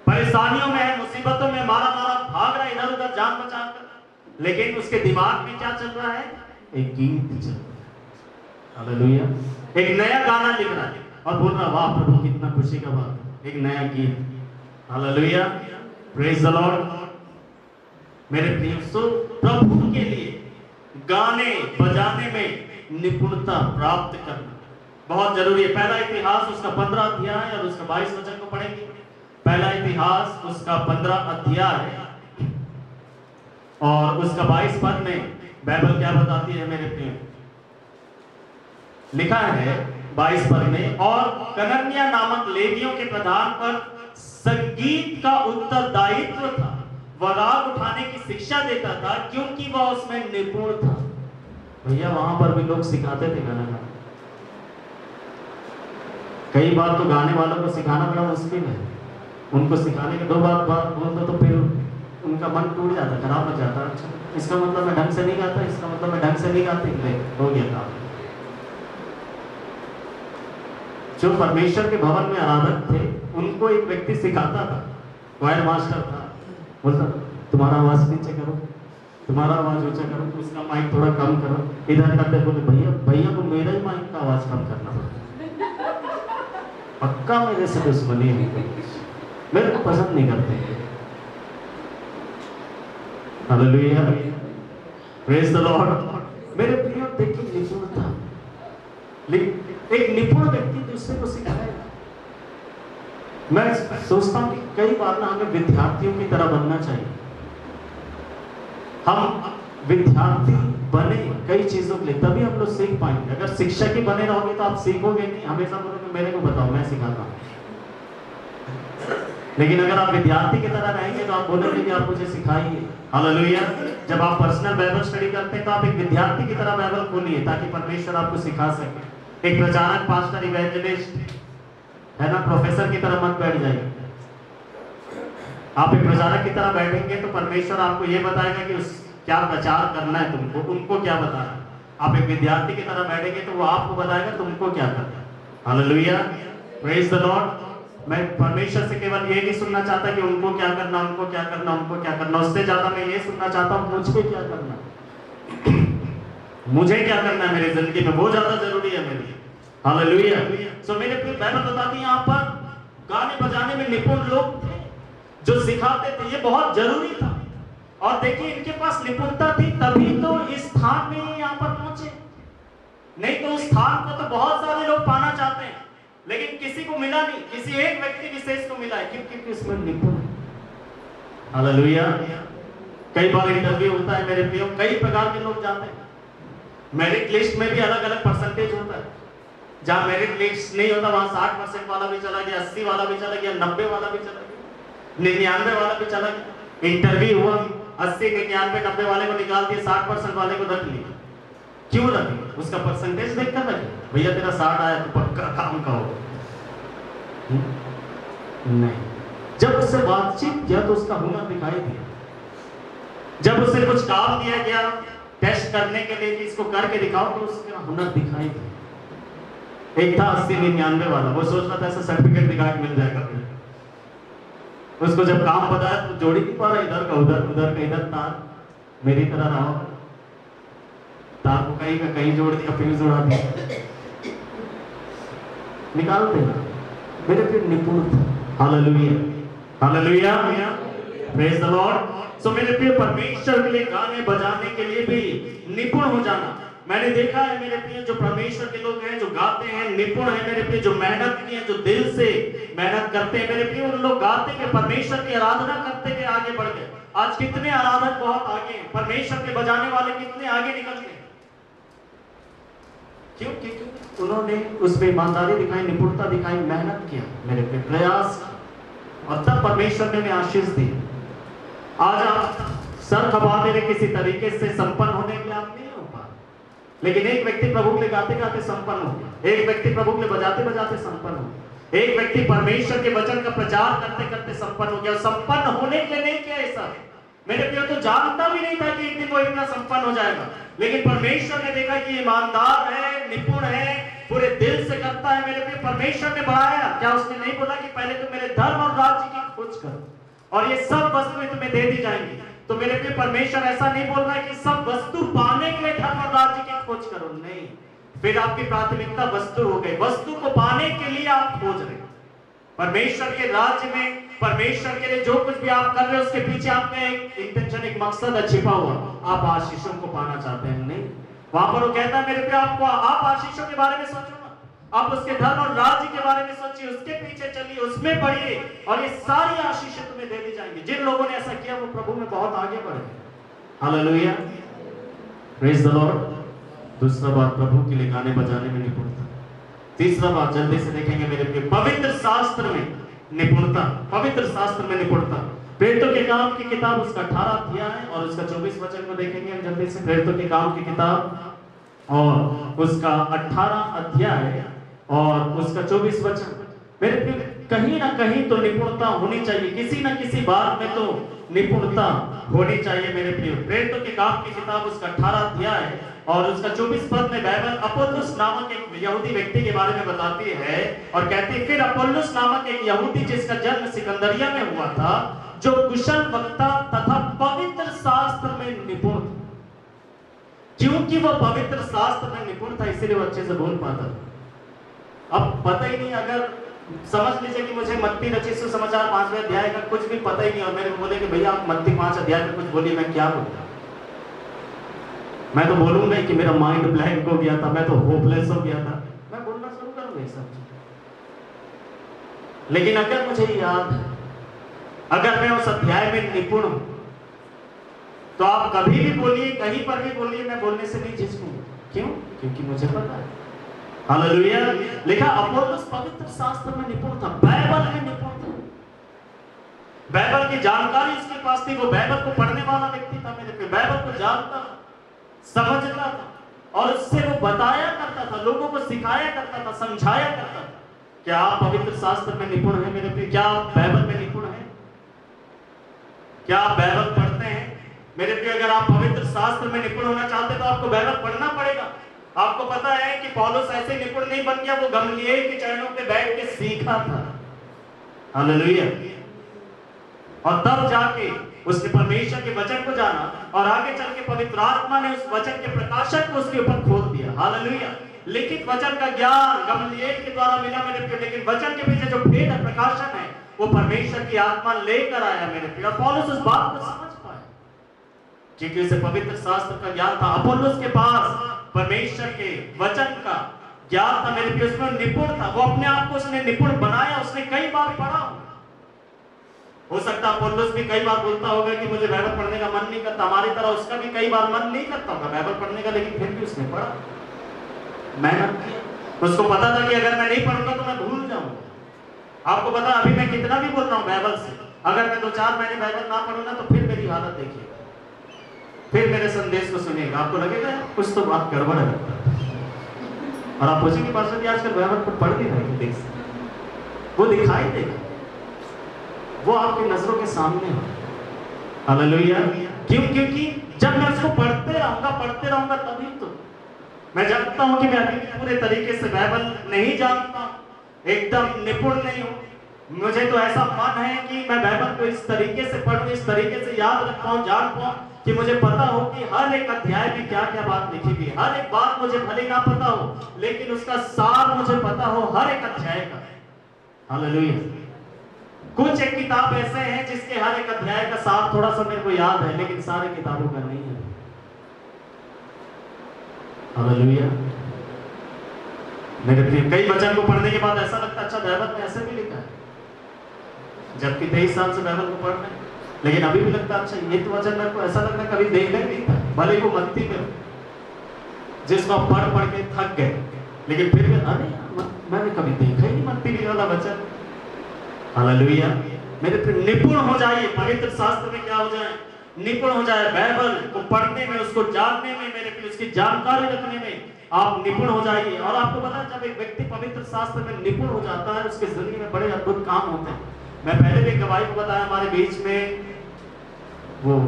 परेशानियों में है, मुसीबतों में मारा मारा भाग रहा है इधर उधर जान बचाकर, लेकिन उसके दिमाग में क्या चल रहा है? एक गीत चल रहा है। हालेलुया। एक नया गाना लिख रहा है और बोल रहा, वाह प्रभु कितना खुशी का बात, एक नया गीत। Hallelujah, praise the Lord. मेरे प्रिय, सो प्रभु के लिए गाने बजाने में निपुणता प्राप्त करना बहुत जरूरी है। पहला इतिहास उसका 15 अध्याय और उसका 22 वचन को पढ़ेंगे। पहला इतिहास उसका 15 अध्याय और उसका 22 पद में बाइबल क्या बताती है मेरे प्रिय? लिखा है 22 पद में, और कनन्या नामक लेवियों के प्रधान पर संगीत का उत्तरदायित्व था। वह राग उठाने की शिक्षा देता था क्योंकि वह उसमें निपुण था। भैया वहां पर भी लोग सिखाते थे गाना गाना। कई बार तो गाने वालों को सिखाना बड़ा मुश्किल है। उनको सिखाने के 2 बात बोल दो तो फिर उनका मन टूट जाता, खराब हो जाता। अच्छा, इसका मतलब मैं ढंग से नहीं गाता, इसका मतलब मैं ढंग से नहीं गाती, हो गया काम। जो परमेश्वर के भवन में आराधक थे उनको एक व्यक्ति सिखाता था, क्वायर मास्टर था, बोलता तुम्हारा आवाज नीचे करो, तुम्हारा आवाज ऊंचा करो, उसका माइक थोड़ा कम करो, इधर करते बोले भैया को मेरा ही माइक का आवाज कम करना पड़ता। पक्का मेरे से दुश्मनी है, मेरे को पसंद नहीं करते। Hallelujah, praise the Lord. मेरे प्रियो देखिए निपुणता, एक निपुण व्यक्ति दूसरे को सिखाएगा। मैं सोचता हूं कि कई बार ना हमें विद्यार्थियों की तरह बनना चाहिए। हम विद्यार्थी बने कई चीजों के लिए, तभी हम लोग सीख पाएंगे। अगर शिक्षक ही बने रहोगे तो आप सीखोगे नहीं। हमेशा बोलोगे मेरे को बताओ, मैं सिखाता हूं। लेकिन अगर आप विद्यार्थी की तरह रहेंगे तो आप बोलेंगे कि आप मुझे सिखाइए। हालेलुया। जब आप पर्सनल बाइबल स्टडी करते हैं तो आप एक विद्यार्थी की तरह बाइबल खोलिए ताकि परमेश्वर आपको सिखा सके। एक प्रचारक, पास्टर, इवेंजलिस्ट है ना, प्रोफेसर की तरह मत बैठ जाइए। आप एक प्रचारक की तरह बैठेंगे तो परमेश्वर आपको ये बताएगा कि क्या प्रचार करना है तुमको, उनको क्या बताना है। आप एक विद्यार्थी की तरह बैठेंगे तो वो आपको बताएगा तुमको क्या करना है। Hallelujah, praise the Lord. मैं परमेश्वर से केवल ये नहीं सुनना चाहता कि उनको क्या करना, उनको क्या करना, उनको क्या करना। उससे ज्यादा मैं ये सुनना चाहता हूँ मुझे क्या करना, मुझे क्या करना है मेरी जिंदगी में, वो ज्यादा जरूरी है मेरे लिए। हालेलुया। सो मेरे प्रिय बाइबल बताती है यहाँ पर गाने बजाने में निपुण लोग थे जो सिखाते थे, ये बहुत जरूरी था। और देखिए इनके पास निपुणता थी तभी तो इस स्थान में यहाँ पर पहुंचे, नहीं तो उस स्थान को तो बहुत सारे लोग पाना चाहते हैं लेकिन किसी को मिला नहीं। किसी एक व्यक्ति विशेष को मिला है क्योंकि इसमें निपुण है। हालेलुया। कई बार इंटरव्यू होता है मेरे प्रियो, कई प्रकार के लोग जाते हैं। मेरिट लिस्ट में भी अलग अलग परसेंटेज होता है। जहां मेरिट लिस्ट नहीं होता वहां 60% वाला भी चला गया, 80 वाला भी चला गया, 90 वाला भी चला गया, 99 वाला भी चला गया। इंटरव्यू हुआ, 80, 99, 90 वाले को निकाल दिया, 60% वाले को रख लिया। क्यों रखे? उसका परसेंटेज देखकर रखे। भैया तेरा 60 आया तो पक्का काम का होगा। नहीं, जब उससे बातचीत किया तो उसका हुनर दिखाई दिया। जब उससे कुछ काम दिया गया टेस्ट करने के लिए कि इसको करके दिखाओ तो उसका हुनर दिखाई दिया। एक था 80, 99 वाला, वो सोच रहा था ऐसा सर्टिफिकेट दिखा के मिल जाएगा। उसको जब काम बताया तो जोड़ी नहीं पा रहा, इधर का उधर, उधर का इधर। तार मेरी तरह रहा, तार को कहीं का कहीं जोड़ दिया, फ्यूज उड़ा दिया, निकालते हैं। मेरे फिर निपुण था। Hallelujah, hallelujah, praise the Lord. So मेरे प्रिय परमेश्वर के लिए गाने बजाने के लिए भी निपुण हो जाना। मैंने देखा है मेरे प्रिय जो परमेश्वर के लोग हैं जो गाते हैं, निपुण है मेरे प्रिय, जो मेहनत की है, जो दिल से मेहनत करते हैं मेरे प्रिय, उन लोग गाते के परमेश्वर की आराधना करते हुए आगे बढ़ गए। आज कितने आराधक बहुत आगे हैं, परमेश्वर के बजाने वाले कितने आगे निकल गए। क्यों? क्योंकि उन्होंने उसमें ईमानदारी दिखाई, निपुणता दिखाई, मेहनत किया मेरे प्रिय, प्रयास, और तब परमेश्वर ने आशीष दी। आज आप सर खपा दे रहे किसी तरीके से संपन्न होने के लिए आप नहीं हो पा, लेकिन एक व्यक्ति प्रभु के लिए गाते गाते संपन्न हो गया, एक व्यक्ति प्रभु के लिए बजाते बजाते संपन्न हो गया, एक व्यक्ति परमेश्वर के वचन का प्रचार करते करते संपन्न हो गया। संपन्न होने के लिए नहीं किया ऐसा मेरे प्रिय, तो जानता भी नहीं था कि एक दिन वो इतना संपन्न हो जाएगा, लेकिन परमेश्वर ने देखा कि ईमानदार है, निपुण है, पूरे दिल से करता है मेरे प्रिय। परमेश्वर ने बढ़ाया। क्या उसने नहीं बोला कि पहले तो मेरे धर्म और राज्य की खोज करो और ये सब वस्तुएं तुम्हें दे दी जाएंगी? तो मेरे प्रिय परमेश्वर ऐसा नहीं बोल रहा है कि सब वस्तु पाने के लिए धर्म और राज्य की खोज करो, नहीं। फिर आपकी प्राथमिकता वस्तु हो गई, वस्तु को पाने के लिए आप खोज रहे। परमेश्वर के राज्य में, परमेश्वर के लिए जो कुछ भी आप कर रहे हो उसके पीछे आपका एक इंटेंशन, एक मकसद है छिपा हुआ। आप आशीषों को पाना चाहते हैं, नहीं। वहां पर वो कहता है मेरे प्रिय आपको, आप आशीषों के बारे में सोचो मत, आप उसके धर्म और राज्य के बारे में सोचिए, उसके पीछे चलिए, उसमें बढ़िए और ये सारी आशीषें तुम्हें दे दी जाएंगी। जिन लोगों ने ऐसा किया वो प्रभु में बहुत आगे बढ़े। Hallelujah, praise the Lord. दूसरा बात प्रभु के लिए गाने बजाने में निपुणता। तीसरा बात जल्दी से देखेंगे मेरे प्रिय, पवित्र शास्त्र में निपुणता। पवित्र शास्त्र में निपुणता। प्रेरितों के काम की किताब उसका 18 अध्याय और उसका 24 वचन को देखेंगे हम जल्दी से। प्रेरितों के काम की किताब और उसका 18 अध्याय और उसका 24 वचन। मेरे प्रिय, कहीं ना कहीं तो निपुणता होनी चाहिए, किसी ना किसी बात में तो निपुणता होनी चाहिए मेरे प्रिय। प्रेरितों के काम की किताब उसका 18 अध्याय और उसका 24 पद में बाइबल अपोल्लोस नामक एक यहूदी व्यक्ति के बारे में बताती है और कहती है, फिर अपोल्लोस नामक एक यहूदी जिसका जन्म सिकंदरिया में हुआ था, जो कुशल वक्ता तथा पवित्र शास्त्र में निपुण था। क्योंकि वह पवित्र शास्त्र में निपुण था इसलिए वो अच्छे से बोल पाता था। अब पता ही नहीं, अगर समझ लीजिए कि मुझे मत्ती रचित सुसमाचार 5वें अध्याय का कुछ भी पता ही नहीं और मेरे को बोले कि भैया आप मत्ती 5 अध्याय में कुछ बोलिए, मैं क्या बोलूं? मैं तो बोलूंगा कि मेरा माइंड ब्लैंक हो गया था, मैं तो होपलेस हो गया था, मैं बोलना शुरू करूंगा ये सब। लेकिन अगर मुझे याद है, अगर मैं उस अध्याय में निपुण हूं, तो आप कभी भी बोलिए, कहीं पर भी बोलिए, मैं बोलने से नहीं झिझकूंगा। क्यों? क्योंकि मुझे पता है। हालेलुया। लिखा अपोल्लोस पवित्र शास्त्र में निपुण था, बाइबल में निपुण था, बाइबल की जानकारी उसके पास थी, वो बाइबल को पढ़ने वाला व्यक्ति था मेरे पे, बाइबल को जानता, समझता था और उससे वो बताया करता था, लोगों को सिखाया करता था, समझाया करता था। क्या आप पवित्र शास्त्र में निपुण हैं मेरे पे? क्या आप बाइबल में निपुण हैं? क्या आप बाइबल पढ़ते हैं मेरे पे? अगर आप पवित्र शास्त्र में निपुण होना चाहते तो आपको बाइबल पढ़ना पड़ेगा। आपको पता है कि पौलुस ऐसे निपुण नहीं बन गया, वो गमलीएल के चरणों पे बैठ के सीखा था। हालेलुया। और तब जाके उसने परमेश्वर के वचन को जाना और आगे चल के पवित्र आत्मा ने उस वचन के प्रकाशन को उसके ऊपर खोल दिया। हालेलुया। लिखित वचन का ज्ञान गमलीएल के द्वारा मिला मेरे प्रिय, लेकिन वचन के पीछे जो भेद है, प्रकाशन है, वो परमेश्वर की आत्मा लेकर आया मेरे प्रिय। और पौलुस उस बात को समझ पाया क्योंकि उसे पवित्र शास्त्र का ज्ञान था। अपोल्लोस के पास परमेश्वर के वचन का ज्ञान था मेरे प्रिय, उसमें निपुण था। वो अपने आप को उसने निपुण बनाया, उसने कई बार पढ़ा। हो सकता है अपोल्लोस भी कई बार बोलता होगा कि मुझे बाइबल पढ़ने का मन नहीं करता, हमारी तरह उसका भी कई बार मन नहीं करता होगा बाइबल पढ़ने का, लेकिन फिर भी उसने पढ़ा, मेहनत किया। उसको पता था कि अगर मैं नहीं पढ़ूंगा तो मैं भूल जाऊंगा। आपको पता अभी मैं कितना भी बोल रहा हूँ बाइबल से, अगर मैं 2-4 महीने बाइबल ना पढ़ूंगा तो फिर मेरी हालत देखिएगा, फिर मेरे संदेश को सुनिएगा, आपको लगेगा कुछ तो बात गड़बड़ है और आप पूछेंगे पास्टर जी आजकल बाइबल पढ़ भी रहे देख सकते, वो दिखाई देगा, वो आपकी नजरों के सामने हो। हालेलुया। क्यों? क्योंकि जब मैं उसको पढ़ते रहूंगा तभी तो मैं जानता हूं कि मैं अभी पूरे तरीके से बाइबल नहीं जानता, एकदम निपुण नहीं हूं। मुझे तो ऐसा मन है कि मैं बाइबल को इस तरीके से पढूं, इस तरीके से याद रख पाऊं, जान पाऊं कि मुझे पता हो कि हर एक अध्याय में क्या क्या बात लिखी गई है। हर एक बात मुझे भले ना पता हो, लेकिन उसका सार मुझे पता हो हर एक अध्याय का। हालेलुया। कुछ एक किताब ऐसे हैं जिसके हर एक अध्याय का सार थोड़ा सा मेरे को याद है, लेकिन सारे किताबों का नहीं है। हालेलुया। मेरे प्रिय, कई वचन को पढ़ने के बाद ऐसा लगता है अच्छा बाइबल में ऐसे भी लिखा है, जबकि 23 साल से बाइबल को पढ़ रहे हैं, लेकिन अभी भी लगता है अच्छा ये तो वचन मेरे को ऐसा लग रहा है कभी देखा ही नहीं था, भले वो मत्ती में जिसको आप पढ़ के थक गए, लेकिन फिर भी अरे मैंने कभी देखा ही नहीं मत्ती में वाला वचन। हालेलुया। मेरे प्रिय, निपुण हो जाइए पवित्र शास्त्र में, क्या हो जाए? निपुण हो जाए बाइबल को पढ़ने में, उसको जानने में, मेरे प्रिय उसकी जानकारी रखने में आप निपुण हो जाइए। और आपको पता है जब एक व्यक्ति पवित्र शास्त्र में निपुण हो जाता है उसके जिंदगी में बड़े अद्भुत काम होते हैं। मैं पहले भी गवाही को बताया, हमारे बीच में वो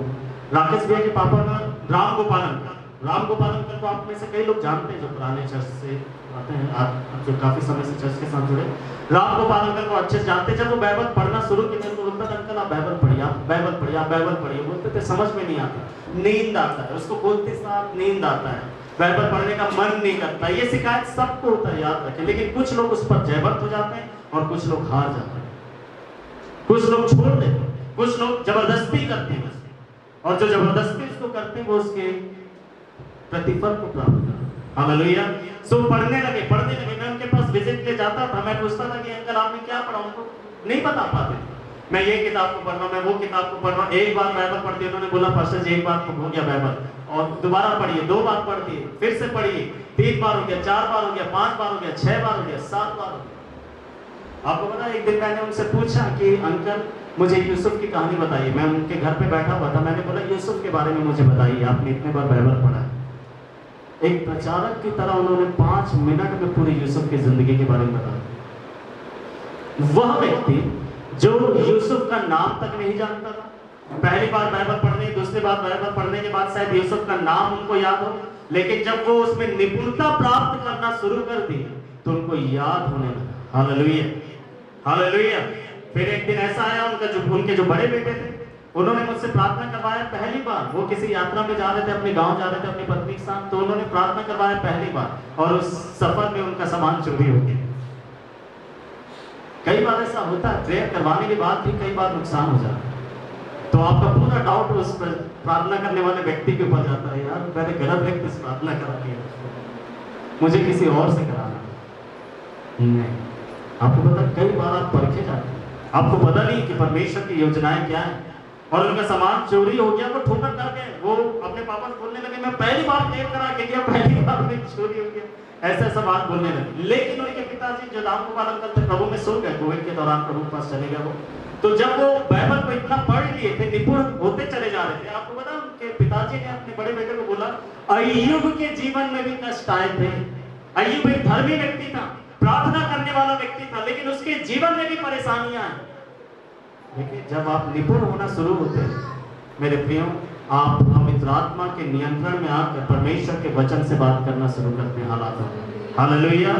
राकेश भैया के पापा का राम गोपालन को आप में से कई लोग जानते हैं जो पुराने चर्च से आते हैं, आप जो काफी समय से चर्च के साथ जुड़े। राम गोपालन को अच्छे से जानते हैं। जब वो बाइबल पढ़ना शुरू किया तो बोलता था अंकल आप बाइबल पढ़िए, आप बाइबल पढ़िए। बोलते थे समझ में नहीं आता, नींद आता है, उसको बोलते साथ नींद आता है, बाइबल पढ़ने का मन नहीं करता। ये शिकायत सबको होता है, याद रखें। लेकिन कुछ लोग उस पर जयवंत हो जाते हैं और कुछ लोग हार जाते हैं, कुछ लोग छोड़ देते हैं, कुछ लोग जबरदस्ती करते हैं, और जो जबरदस्ती उसको करते हैं वो उसके प्रतिफल को प्राप्त करते हैं। हालेलुया। सो पढ़ने लगे। मैं उनके पास विजिट ले जाता था, मैं पूछता था कि अंकल आपने क्या पढ़ा, उनको नहीं बता पाते, मैं ये किताब को पढ़ रहा हूँ, मैं वो किताब को पढ़ रहा हूँ। एक बार बाइबल पढ़ती, उन्होंने बोला पास्टर जी एक बार हो गया बाइबल, और दोबारा पढ़िए, 2 बार पढ़िए, फिर से पढ़िए, 3 बार हो गया, 4 बार हो गया, 5 बार हो गया, 6 बार हो गया, 7 बार हो गया। आपको पता है, एक दिन मैंने उनसे पूछा कि अंकल मुझे यूसुफ की कहानी बताइए। मैं उनके घर पे बैठा हुआ था, मैंने बोला यूसुफ के बारे में मुझे बताइए, आपने इतने बार बाइबल पढ़ा है। एक प्रचारक की तरह उन्होंने 5 मिनट में पूरी यूसुफ की जिंदगी के बारे में बताया। वह व्यक्ति जो यूसुफ का नाम तक नहीं जानता था, पहली बार बाइबल पढ़ने, दूसरी बार बाइबल पढ़ने के बाद शायद यूसुफ का नाम उनको याद हो, लेकिन जब वो उसमें निपुणता प्राप्त करना शुरू कर दी तो उनको याद होने लगा। Hallelujah, hallelujah. फिर एक दिन ऐसा आया, उनके जो बड़े बेटे थे, उन्होंने मुझसे प्रार्थना करवाया पहली बार। वो किसी यात्रा में जा रहे थे, अपने गांव जा रहे थे अपनी पत्नी के साथ, तो उन्होंने प्रार्थना करवाया पहली बार, और उस सफर में उनका सामान चोरी हो गया। कई बार ऐसा होता है, प्रेयर करवाने के बाद भी कई बार नुकसान हो जाता है, तो आपका पूरा डाउट उस पर प्रार्थना करने वाले व्यक्ति के ऊपर जाता है, यार मैंने गलत व्यक्ति से प्रार्थना करा दिया, मुझे किसी और से कराना। नहीं, आपको पता कई बार आप परखे जाते हैं, आपको पता नहीं कि परमेश्वर की योजनाएं क्या है, और उनका सामान चोरी हो गया, वो ठोकर कर गए। वो अपने पापा से बोलने लगे, मैं पहली बार प्रेयर करा के गया, पहली बार में चोरी हो गया, ऐसा ऐसा बात बोलने लगे। लेकिन उनके पिताजी जो नाम को पालन करते प्रभु में सो गए, कोविड के दौरान प्रभु के पास चले गए वो। तो जब वो बाइबल को इतना पढ़ लिए थे, निपुण होते चले जा रहे थे, आपको पता उनके पिताजी ने अपने बड़े बेटे को बोला, अय्यूब के जीवन में भी कष्ट आए थे। अय्यूब एक धर्मी व्यक्ति था, प्रार्थना करने वाला व्यक्ति था, लेकिन उसके जीवन में भी परेशानियां हैं। देखिए, जब आप निपुण होना शुरू होते हैं मेरे प्रियो, आप पवित्र आत्मा के नियंत्रण में आकर परमेश्वर के वचन से बात करना शुरू करते हैं हालातों में। हालेलुया।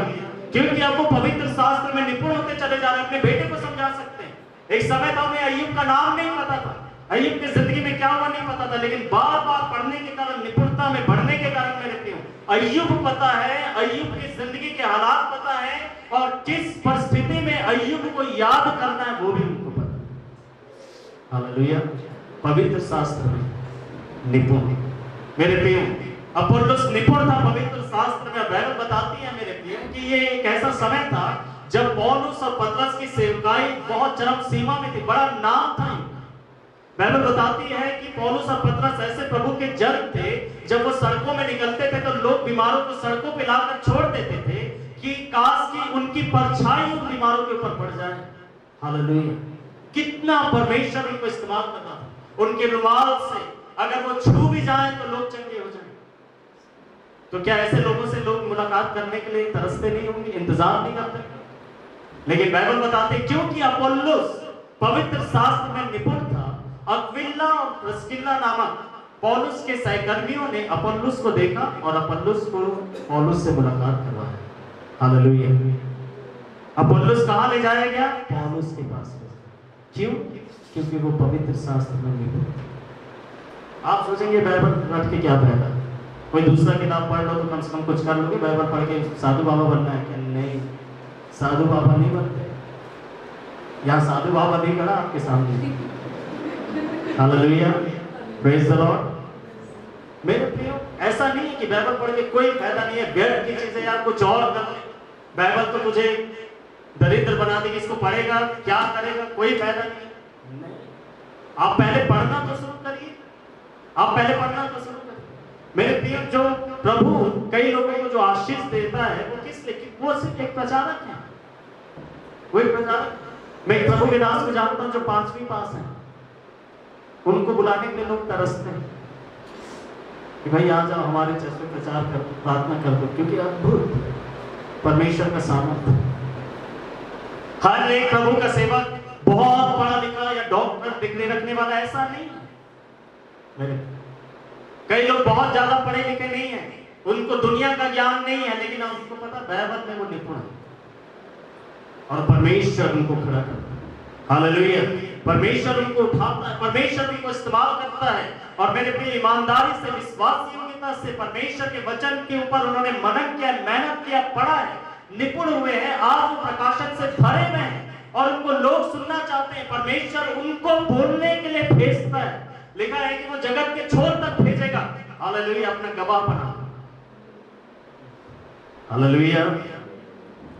क्योंकि आपको पवित्र शास्त्र में निपुण होते चले जा रहे हैं, अपने बेटे को समझा सकते हैं। एक समय था उन्हें अय्यूब का नाम नहीं पता था, अय्यूब की जिंदगी में क्या हुआ नहीं पता था, लेकिन बार बार पढ़ने के कारण, निपुणता में बढ़ने के कारण मेरे प्रियो अय्यूब पता है, अय्यूब की जिंदगी के हालात पता है, और किस परिस्थिति में अय्यूब को याद करना है वो भी उनको पता है। हालेलुया। पवित्र शास्त्र में निपुण मेरे प्रियो, अपोल्लोस निपुण था पवित्र शास्त्र में। बाइबल बताती है मेरे प्रियो कि ये एक ऐसा समय था जब पौलुस और पतरस की सेवकाई बहुत चरम सीमा में थी, बड़ा नाम था। बाइबल बताती है कि पौलुस और पतरस ऐसे प्रभु के जन थे, जब वो सड़कों में निकलते थे तो लोग बीमारों को सड़कों पे लाकर छोड़ देते थे कि काश की उनकी परछाई उन बीमारों के ऊपर पड़ जाए। हालेलुया। कितना परमेश्वर उनको इस्तेमाल करना था। उनके रुमाल से अगर वो छू भी जाए तो लोग चंगे हो जाए। तो क्या ऐसे लोगों से लोग मुलाकात करने के लिए तरसते नहीं होंगे, इंतजार नहीं करते? लेकिन बाइबल बताते क्योंकि अपोल्लोस पवित्र शास्त्र में निपुण था, अक्विला और प्रिस्किल्ला नामक पौलुस के सहकर्मियों ने अपोल्लोस को देखा और अपोल्लोस को पौलुस से मुलाकात करवाया। हालेलुया। अपोल्लोस कहां ले जाया गया? पौलुस के पास। क्यों? क्योंकि वो पवित्र शास्त्र में निपुण। आप सोचेंगे बाइबल पढ़ के क्या फायदा, कोई दूसरा किताब पढ़ लो तो कम से कम कुछ कर लोगे, बाइबल पढ़ के साधु बाबा बनना है क्या? नहीं, साधु बाबा नहीं बनते। यहाँ साधु बाबा नहीं खड़ा आपके सामने। Hallelujah, praise the Lord. मेरे प्रियो, ऐसा नहीं है कि बाइबल पढ़ के कोई फायदा नहीं है, व्यर्थ की चीजें यार कुछ और कर ले। बाइबल तो मुझे दरिद्र बना देगी, इसको पढ़ेगा क्या करेगा, कोई फायदा नहीं। आप पहले पढ़ना तो शुरू करिए, आप पहले पढ़ना तो शुरू करिए। मेरे प्रियो, जो प्रभु कई लोगों को जो आशीष देता है वो किस लिए? वो सिर्फ एक प्रचारक है, वो एक प्रचारक। मैं एक प्रभु के दास को जानता हूं जो 5वीं पास है, उनको बुलाने के लिए लोग तरसते हैं कि भाई आ जाओ हमारे चर्च में प्रचार कर, प्रार्थना कर दो, क्योंकि अद्भुत परमेश्वर का सामर्थ्य। हर एक प्रभु का सेवक बहुत पढ़ा लिखा या डॉक्टर डिग्री रखने वाला ऐसा नहीं है। मेरे कई लोग बहुत ज्यादा पढ़े लिखे नहीं है, उनको दुनिया का ज्ञान नहीं है, लेकिन उनको पता बाइबल में वो निपुण है और परमेश्वर उनको खड़ा करता है। हालेलुया। परमेश्वर उनको उठाता है, परमेश्वर उनको इस्तेमाल करता है। और मेरे प्रिय, ईमानदारी से, विश्वास योग्यता से परमेश्वर के वचन के ऊपर उन्होंने मनन किया, मेहनत किया, पढ़ा है, निपुण हुए हैं, आज वो प्रकाशन से भरे हुए हैं और उनको लोग सुनना चाहते हैं। परमेश्वर उनको बोलने के लिए भेजता है। लिखा है कि वो जगत के छोर तक भेजेगा। हालेलुया, अपना गवाह बना। Hallelujah,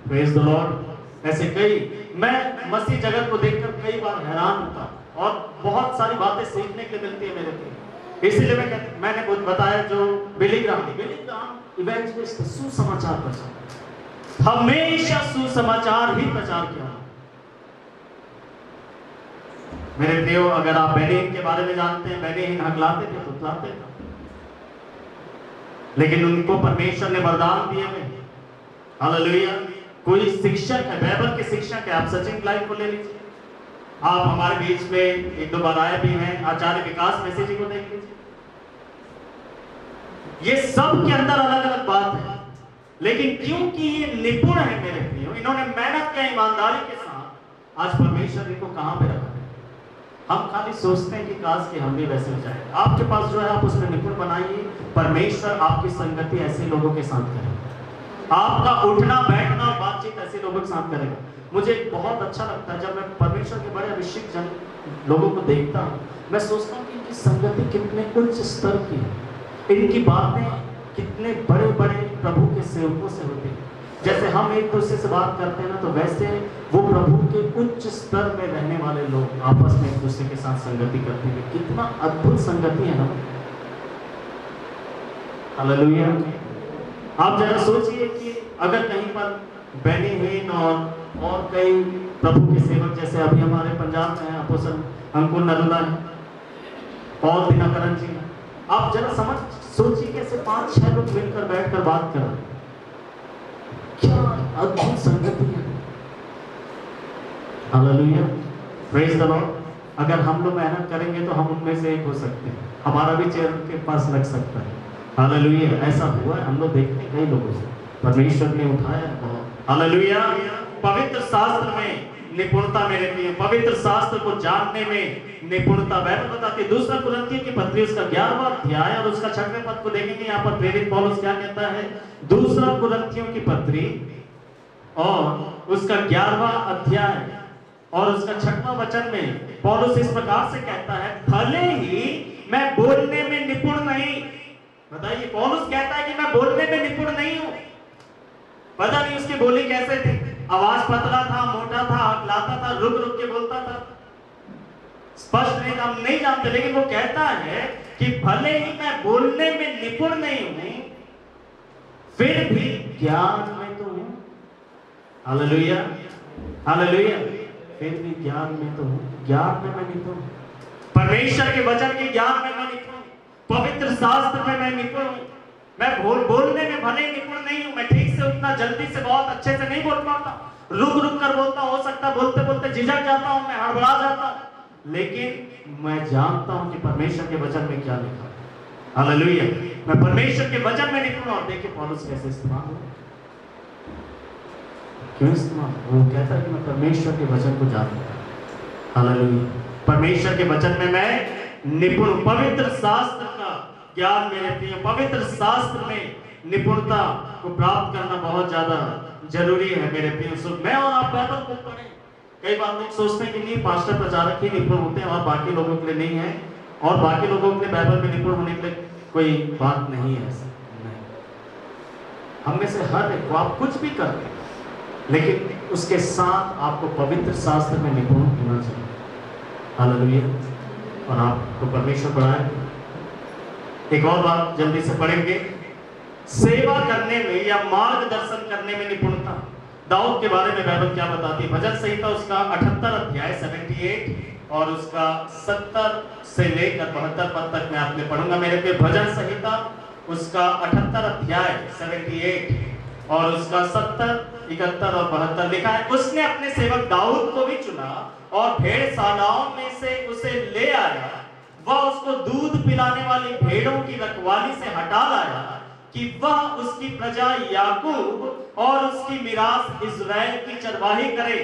praise the Lord. ऐसे कई, मैं मसीह जगत को देखकर कई बार हैरान होता और बहुत सारी बातें सीखने के लिए मिलती है मेरे को। इसीलिए मैंने बताया जो बिली ग्राहम इवेंजलिस्ट, सुसमाचार प्रचार, हमेशा सुसमाचार ही प्रचार किया। मेरे प्रियो, अगर आप बेनीहीन के बारे में जानते हैं, बेनीहीन हकलाते थे, तुतलाते थे, लेकिन उनको परमेश्वर ने वरदान दिए हुए। हालेलुया। कोई शिक्षक है, बाइबल के शिक्षक है, आप सचिन लाइव को ले लीजिए, आप हमारे बीच में एक दो बार आए भी हैं, आचार्य विकास मैसेज जी को देख लीजिए। ये सब के अंदर अलग अलग बात है, लेकिन क्योंकि ये निपुण है मेरे प्रियो, इन्होंने मेहनत किया ईमानदारी के साथ, आज परमेश्वर इनको कहां पे रखा है। हम खाली सोचते हैं कि काश कि हम भी वैसे हो जाए। आपके पास जो है आप उसमें निपुण बनाइए, परमेश्वर आपकी संगति ऐसे लोगों के साथ करेगा, आपका उठना बैठना बातचीत ऐसे लोगों के साथ करेगा। मुझे बहुत अच्छा लगता है जब मैं परमेश्वर के बड़े अभिषेक जन लोगों को देखता हूँ, मैं सोचता हूँ कि इनकी संगति कितने उच्च स्तर की है, इनकी बातें कितने बड़े बड़े प्रभु के सेवकों से होती है। जैसे हम एक दूसरे से बात करते हैं ना, तो वैसे वो प्रभु के उच्च स्तर में रहने वाले लोग आपस में एक दूसरे के साथ संगति करते हैं। कितना अद्भुत संगति है ना। हालेलुया। आप जरा सोचिए कि अगर कहीं पर बेनीहीन और कई प्रभु के सेवक, जैसे अभी हमारे पंजाब में है अपोस्टल अंकुर नरुला है और दिनकरण जी, आप जरा सोचिए कैसे 5-6 लोग मिलकर बैठकर बात कर रहे हैं, क्या अद्भुत संगति है। Hallelujah, praise the Lord. अगर हम लोग मेहनत करेंगे तो हम उनमें से एक हो सकते हैं, हमारा भी चेयर के पास लग सकता है। हालेलुया, ऐसा हुआ है, हम लोग देखते हैं कई लोगों से, परमेश्वर ने उठाया बहुत। हालेलुया। पवित्र शास्त्र में निपुणता मेरे प्रिय, पवित्र शास्त्र को जानने में निपुणता। बाइबल बताती है, दूसरा कुरिन्थियों की पत्री उसका 11वां अध्याय और उसका 6वें पद को देखेंगे। यहाँ पर प्रेरित पौलुस क्या कहता है, दूसरा कुरिन्थियों की पत्री और उसका 11वां अध्याय और उसका 6वां वचन में पौलुस इस प्रकार से कहता है, भले ही मैं बोलने में निपुण नहीं। बताइए, पौलुस कहता है कि मैं बोलने में निपुण नहीं हूं। पता नहीं उसकी बोली कैसे थी, आवाज पतला था, मोटा था, हकलाता था, रुक रुक के बोलता था, स्पष्ट नहीं, हम नहीं जानते, लेकिन वो कहता है कि भले ही मैं बोलने में निपुण नहीं हूं, फिर भी ज्ञान में तो हूं। हालेलुया, हालेलुया, फिर भी ज्ञान में तो हूं, ज्ञान में मैं निपुण हूं, परमेश्वर के वचन के ज्ञान में मैं निपुण हूं, पवित्र शास्त्र में मैं निपुण हूं। मैं बोलने में भले निपुण नहीं हूं, मैं ठीक से उतना जल्दी से बहुत अच्छे से नहीं बोल पाता, रुक रुक कर बोलता, हो सकता बोलते बोलते झिझक जाता हूं, मैं हड़बड़ा जाता हूं, लेकिन मैं जानता हूं कि परमेश्वर के वचन में क्या लिखा है। हालेलुया, मैं परमेश्वर के वचन में निपुण। और देखिए पौलुस कैसे इस्तेमाल हो, क्यों इस्तेमाल, वो कहता है कि मैं परमेश्वर के वचन को जानता हूं। हालेलुया, परमेश्वर के वचन में मैं निपुण। पवित्र शास्त्र का ज्ञान मेरे प्रिय, पवित्र शास्त्र में निपुणता को प्राप्त करना बहुत ज्यादा जरूरी है मेरे प्रिय। सो मैं और आप बाइबल को पढ़ें। कई बार लोग सोचते हैं कि नहीं, पास्टर प्रचारक ही निपुण होते हैं और बाकी लोगों के लिए नहीं है, और बाकी लोगों के लिए बाइबल में निपुण होने के लिए कोई बात नहीं है। ऐसा नहीं, हम में से हर एक को आप कुछ भी करते हैं, लेकिन उसके साथ आपको पवित्र शास्त्र में निपुण होना चाहिए। हालेलुया, और आपको परमेश्वर बढ़ाए। एक और बात जल्दी से पढ़ेंगे, सेवा करने में या मार्गदर्शन करने में निपुणता। दाऊद के बारे में बाइबल क्या बताती है, भजन संहिता उसका 78 अध्याय 78 और उसका 70 से लेकर 72 पद तक मैं आपने पढ़ूंगा मेरे पे। भजन संहिता उसका 78 अध्याय 78 और उसका 70, 71 और 72 लिखा है, उसने अपने सेवक दाऊद को भी चुना और भेड़शालाओं में से उसे ले आया, वह उसको दूध पिलाने वाली भेड़ों की रखवाली से हटा लाया, कि वह उसकी प्रजा याकूब और उसकी मिरास इज़राइल की चरवाही करे।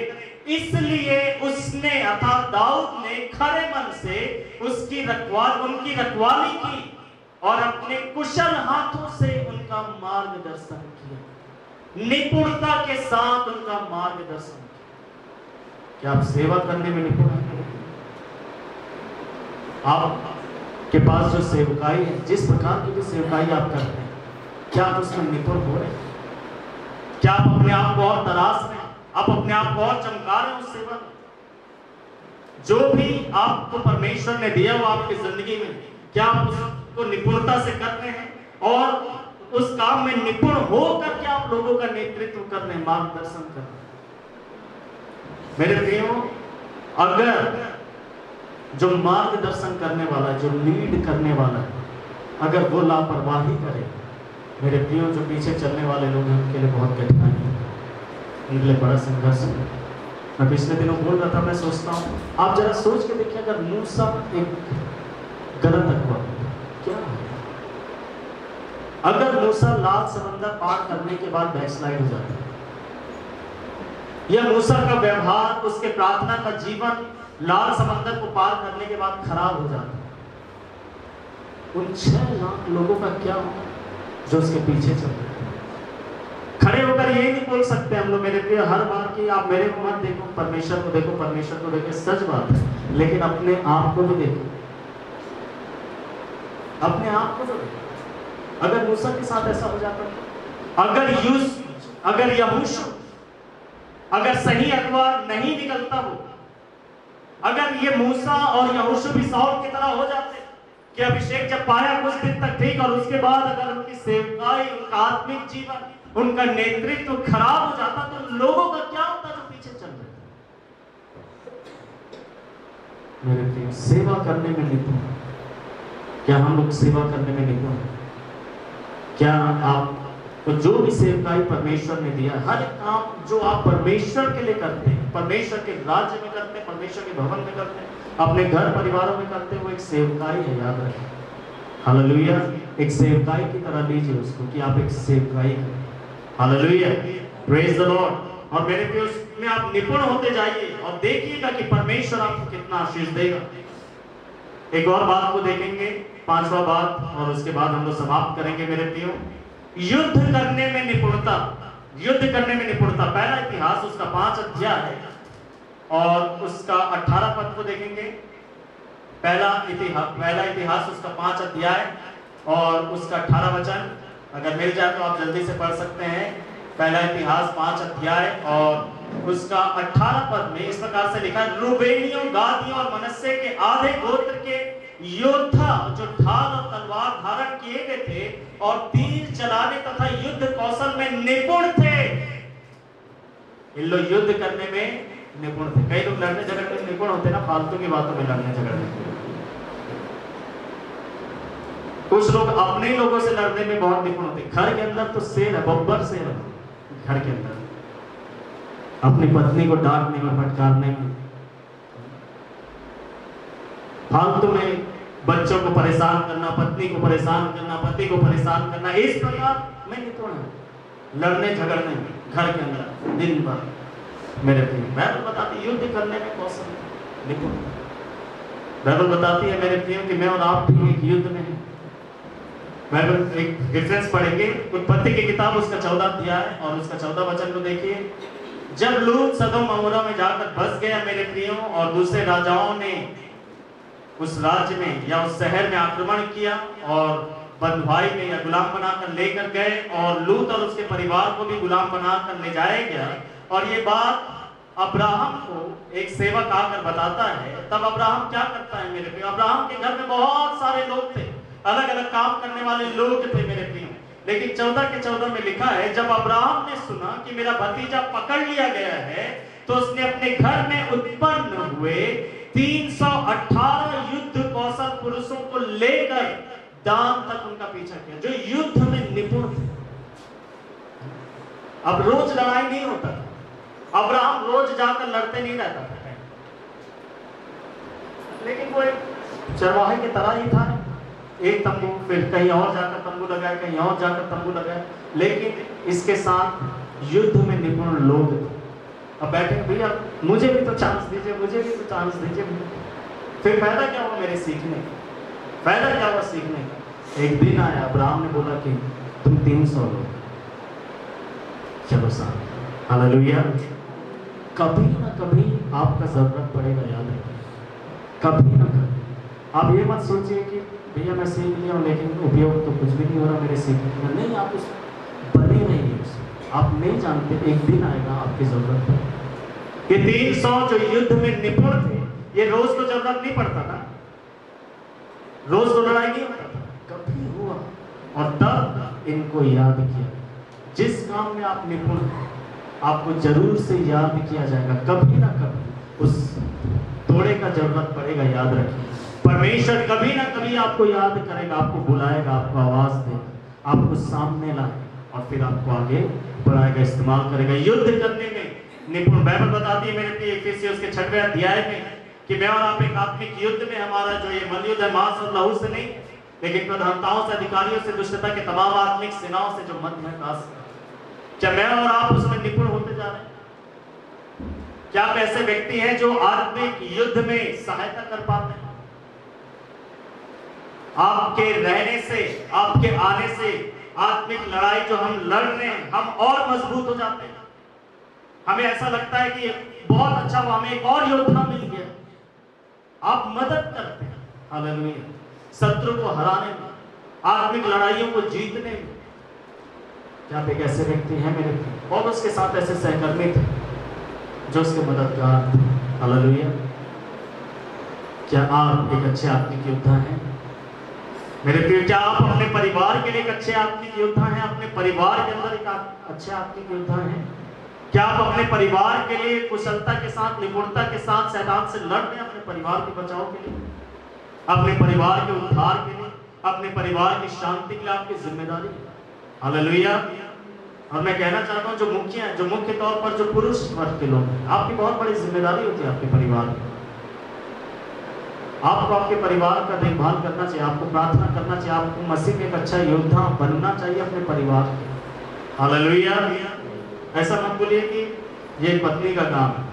इसलिए उसने अर्थात दाऊद ने खरे मन से उनकी रखवाली की और अपने कुशल हाथों से उनका मार्गदर्शन किया, निपुणता के साथ उनका मार्गदर्शन किया। क्या आप सेवा करने में निपुण हैं? आपके पास जो सेवकाई है, जिस प्रकार की भी सेवकाई आप करते हैं, क्या आप उसमें निपुण हो रहे हैं? क्या आप अपने आप को और तराश रहे हैं? आप अपने आप को और चमका रहे हैं उस सेवा में। जो भी आपको परमेश्वर ने दिया वो आपकी जिंदगी में, क्या आप उसको निपुणता से कर रहे हैं और उस काम में निपुण होकर के आप लोगों का नेतृत्व कर रहे हैं, मार्गदर्शन कर रहे हैं। मेरे प्रियो, अगर जो मार्गदर्शन करने वाला है, जो लीड करने वाला है, अगर वो लापरवाही करे, मेरे प्रियो, जो पीछे चलने वाले लोग हैं उनके लिए बहुत कठिनाई है, उनके लिए बड़ा संघर्ष है। मैं पिछले दिनों बोल रहा था, मैं सोचता हूँ, आप जरा सोच के देखिए, अगर मूसा एक गलत अगुआ क्या है? अगर मूसा लाल समंदर पार करने के बाद बैकस्लाइड हो जाता है, या मूसा का व्यवहार, उसके प्रार्थना का जीवन लाल समंदर को पार करने के बाद खराब हो जाता है, उन 6 लाख लोगों का क्या होगा जो उसके पीछे चल रहे हैं? खड़े होकर ये नहीं बोल सकते हम लोग, मेरे प्रिय, हर बार कि आप मेरे को मत देखो, परमेश्वर को देखो, परमेश्वर को देखो, सच बात है, लेकिन अपने आप को भी देखो, अपने आप को भी देखो। अगर मूसा के साथ ऐसा हो जाता, अगर यहोशू, अगर सही अगुआ नहीं निकलता हो, अगर ये मूसा और यहोशू भी साउल की तरह हो जाते कि अभिषेक जब पाया कुछ दिन तक ठीक, और उसके बाद अगर उनकी सेवकाई, उनका आत्मिक जीवन, उनका नेतृत्व खराब हो जाता, तो लोगों का क्या होता जो पीछे चल रहे थे? मेरे प्रिय, सेवा करने में निपुण, क्या हम लोग सेवा करने में निपुण? क्या आप तो जो भी सेवकाई परमेश्वर ने दिया, हर काम जो आप परमेश्वर के लिए करते हैं, परमेश्वर के राज्य में करते हैं, परमेश्वर के भवन में करते हैं, अपने घर परिवारों में करते हैं, वो एक सेवकाई है, याद रखें। हालेलुया। एक सेवकाई की तरह लीजिए उसको कि आप एक सेवकाई हैं। Hallelujah, praise the Lord. और मेरे प्रिय, उसमें आप निपुण होते जाइए और देखिएगा कि परमेश्वर आपको कितना आशीष देगा। एक और बात को देखेंगे, 5वां बात, और उसके बाद हम लोग समाप्त करेंगे। मेरे प्रियो, युद्ध करने में निपुणता, युद्ध करने में निपुणता। पहला इतिहास उसका 5 अध्याय है और उसका 18 पद को देखेंगे। पहला इतिहास उसका 5 अध्याय और उसका 18 वचन, अगर मिल जाए तो आप जल्दी से पढ़ सकते हैं। पहला इतिहास 5 अध्याय और उसका 18 पद में इस प्रकार से लिखा है, रूबेनियों, गादियों और मनस्से के आधे गोत्र के योद्धा जो ढाल और तलवार धारण किए गए थे और तीर चलाने तथा युद्ध कौशल में निपुण थे। इन लोग युद्ध करने में निपुण थे। कई लोग लड़ने झगड़ने में निपुण होते ना, फालतू की बातों में लड़ने झगड़ने। कुछ लोग अपने ही लोगों से लड़ने में बहुत निपुण होते। घर के अंदर तो शेर है, बब्बर शेर है घर के अंदर, अपनी पत्नी को डांटने में, फटकारने में, फालतू में बच्चों को परेशान करना, पत्नी को परेशान करना, पति को परेशान करना, इस प्रकार में निपुण है लड़ने झगड़ने में घर के अंदर दिन भर। मेरे प्रिय, बाइबल बताती है युद्ध करने में कौशल निपुण। बाइबल बताती है मेरे प्रिय कि मैं और आप भी एक युद्ध में हैं। बाइबल एक रेफरेंस पढ़ेंगे, उत्पत्ति की किताब उसका 14 अध्याय और उसका 14 वचन को देखिए। जब लूत सदोम अमोरा में जाकर बस गया मेरे प्रियो, और दूसरे राजाओं ने उस राज्य में या उस शहर में आक्रमण किया और बंधुआई में या गुलाम बनाकर लेकर गए, और लूत और उसके परिवार को भी गुलाम बनाकर ले जाया गया। और ये बात अब्राहम को एक सेवक आकर बताता है। तब अब्राहम क्या करता है मेरे प्रिय? अब्राहम के घर में बहुत सारे लोग थे, अलग अलग काम करने वाले लोग थे मेरे प्रिय। लेकिन 14 के 14 में लिखा है, जब अब्राहम ने सुना कि मेरा भतीजा पकड़ लिया गया है, तो उसने अपने घर में उत्पन्न हुए 318 युद्ध कौशल पुरुषों को लेकर दान तक उनका पीछा किया, जो युद्ध में निपुण थे। अब रोज लड़ाई नहीं होता, अब्राहम रोज जाकर लड़ते नहीं रहता था, लेकिन वो एक चरवाहे की तरह ही था। एक तंबू, फिर कहीं और जाकर तंबू लगाए, कहीं और जाकर तंबू लगाए, लेकिन इसके साथ युद्ध में निपुण लोग थे। अब बैठे, भैया मुझे भी तो चांस दीजिए, मुझे भी तो चांस दीजिए। फिर फायदा क्या हुआ मेरे सीखने का? फायदा क्या हुआ सीखने का? एक दिन आया, अब्राहम ने बोला कि तुम 300 लोग, चलो साथ। हालेलुया। कभी ना कभी आपका जरूरत पड़ेगा, याद रखिए, कभी ना कभी। आप ये मत सोचिए कि भैया मैं सीख लिया हूँ लेकिन उपयोग तो कुछ भी नहीं हो रहा मेरे सीखने का। नहीं, आप उस बने रहिए उसमें। आप नहीं जानते एक दिन आएगा आपकी जरूरत है। ये 300 जो युद्ध में निपुण थे, ये रोज तो जरूरत नहीं पड़ता था, रोज तो लड़ाई नहीं होता था, कभी हुआ और तब इनको याद किया। जिस काम में आप निपुण हैं आपको जरूर से याद किया जाएगा, कभी ना कभी उस थोड़े का जरूरत पड़ेगा, याद रखिए। परमेश्वर कभी ना कभी आपको याद करेगा, आपको बुलाएगा, आपको आवाज देगा, आपको सामने लाएगा और फिर आपको आगे बढ़ाएगा, इस्तेमाल करेगा। युद्ध करने में निपुण बाइबल बताती है मेरे प्रिय इफिसियों के 6वें अध्याय में कि मैं और आप एक आत्मिक युद्ध में, हमारा जो ये मलयुद्ध है मांस और लहू से नहीं, लेकिन प्रधानताओं से, अधिकारियों से, दुष्टता के तमाम आत्मिक सेनाओं से जो मध्य में दास। क्या मैं और आप उसमें निपुण होते जा रहे हैं? क्या आप ऐसे व्यक्ति हैं जो आत्मिक युद्ध में सहायता कर पाते हैं? आपके रहने से, आपके आने से आत्मिक लड़ाई जो हम लड़ रहे हैं हम और मजबूत हो जाते हैं। हमें ऐसा लगता है कि बहुत अच्छा हुआ, हमें एक और योद्धा मिल गया। आप मदद करते हैं, हालेलुया, शत्रु को हराने में, आत्मिक लड़ाइयों को जीतने में। क्या आप एक ऐसे व्यक्ति हैं मेरे? और उसके साथ ऐसे सहकर्मी थे जो उसके मददगार थे, हालेलुया। क्या आप एक अच्छे आत्मिक योद्धा हैं मेरे प्रिय? क्या आप अपने परिवार के लिए एक अच्छे आत्मिक योद्धा हैं? अपने परिवार के अंदर एक अच्छे आत्मिक योद्धा हैं? क्या आप अपने परिवार के लिए कुशलता के साथ, निपुणता के साथ शैतान से लड़ रहे हैं, अपने परिवार के बचाव के लिए, अपने परिवार के उद्धार के लिए, अपने परिवार की शांति के लिए आपकी जिम्मेदारी है, हालेलुया। और मैं कहना चाहता हूं जो मुख्य है, जो मुख्य तौर पर जो पुरुष वर्ग के लोग हैं, आपकी बहुत बड़ी जिम्मेदारी होती है आपके परिवार में। आपको आपके परिवार का देखभाल करना चाहिए, आपको प्रार्थना करना चाहिए, आपको मसीह में एक अच्छा योद्धा बनना चाहिए अपने परिवार के, हालेलुया। ऐसा मत बोलिए कि ये पत्नी का काम है,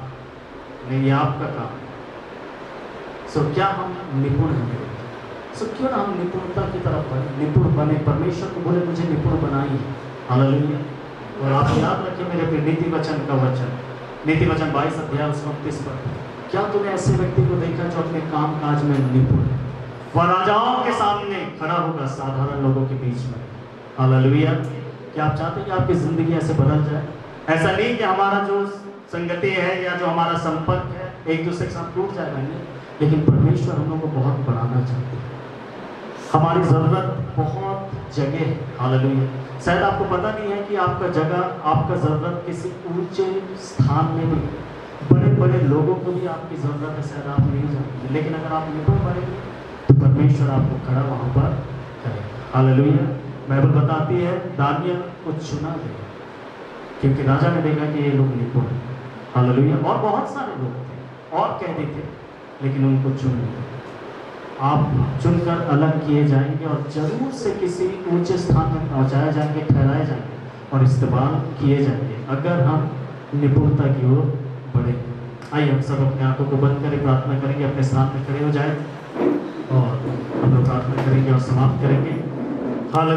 नहीं, ये आपका काम है। सो क्या हम निपुण हैं? सो क्यों ना हम निपुणता की तरफ बढ़े, निपुण बने। परमेश्वर को बोले मुझे निपुण बनाइए, हालेलुया। और आप याद रखिए मेरे प्रिय, नीति वचन का वचन, नीति वचन 22 अध्याय 29 पर, क्या तूने ऐसे व्यक्ति को देखा जो अपने काम काज में निपुण है? वह राजाओं के सामने खड़ा होगा साधारण लोगों के बीच में, हालेलुया। क्या आप चाहते हैं कि आपकी जिंदगी ऐसे बदल जाए? ऐसा नहीं कि हमारा जो संगति है या जो हमारा संपर्क है एक दूसरे के साथ टूट जाएगा, नहीं, लेकिन परमेश्वर हम लोग को बहुत बढ़ाना चाहते हैं। हमारी जरूरत बहुत जगह है, हालेलुया। शायद आपको पता नहीं है कि आपका जगह, आपका जरूरत किसी ऊंचे स्थान में भी, बड़े बड़े लोगों को भी आपकी जरूरत है, शायद आप नहीं जानते, लेकिन अगर आप निपुण बनेंगे तो परमेश्वर आपको खड़ा वहां पर करेगा, हालेलुया। बाइबल बताती है दानियल को चुना गया क्योंकि राजा ने देखा कि ये लोग निपुण हैं, हालेलुया। और बहुत सारे लोग थे और कैदी थे, लेकिन उनको चुन लिया। आप चुनकर अलग किए जाएंगे और जरूर से किसी ऊंचे स्थान में पहुंचाए जाएंगे, ठहराए जाएंगे और इस्तेमाल किए जाएंगे अगर हम निपुणता की ओर बढ़े। आइए हम सब अपने आंखों को बंद करें, प्रार्थना करेंगे, अपने स्थान में खड़े हो जाए और हम लोग प्रार्थना करेंगे और समाप्त करेंगे। हालेलुया।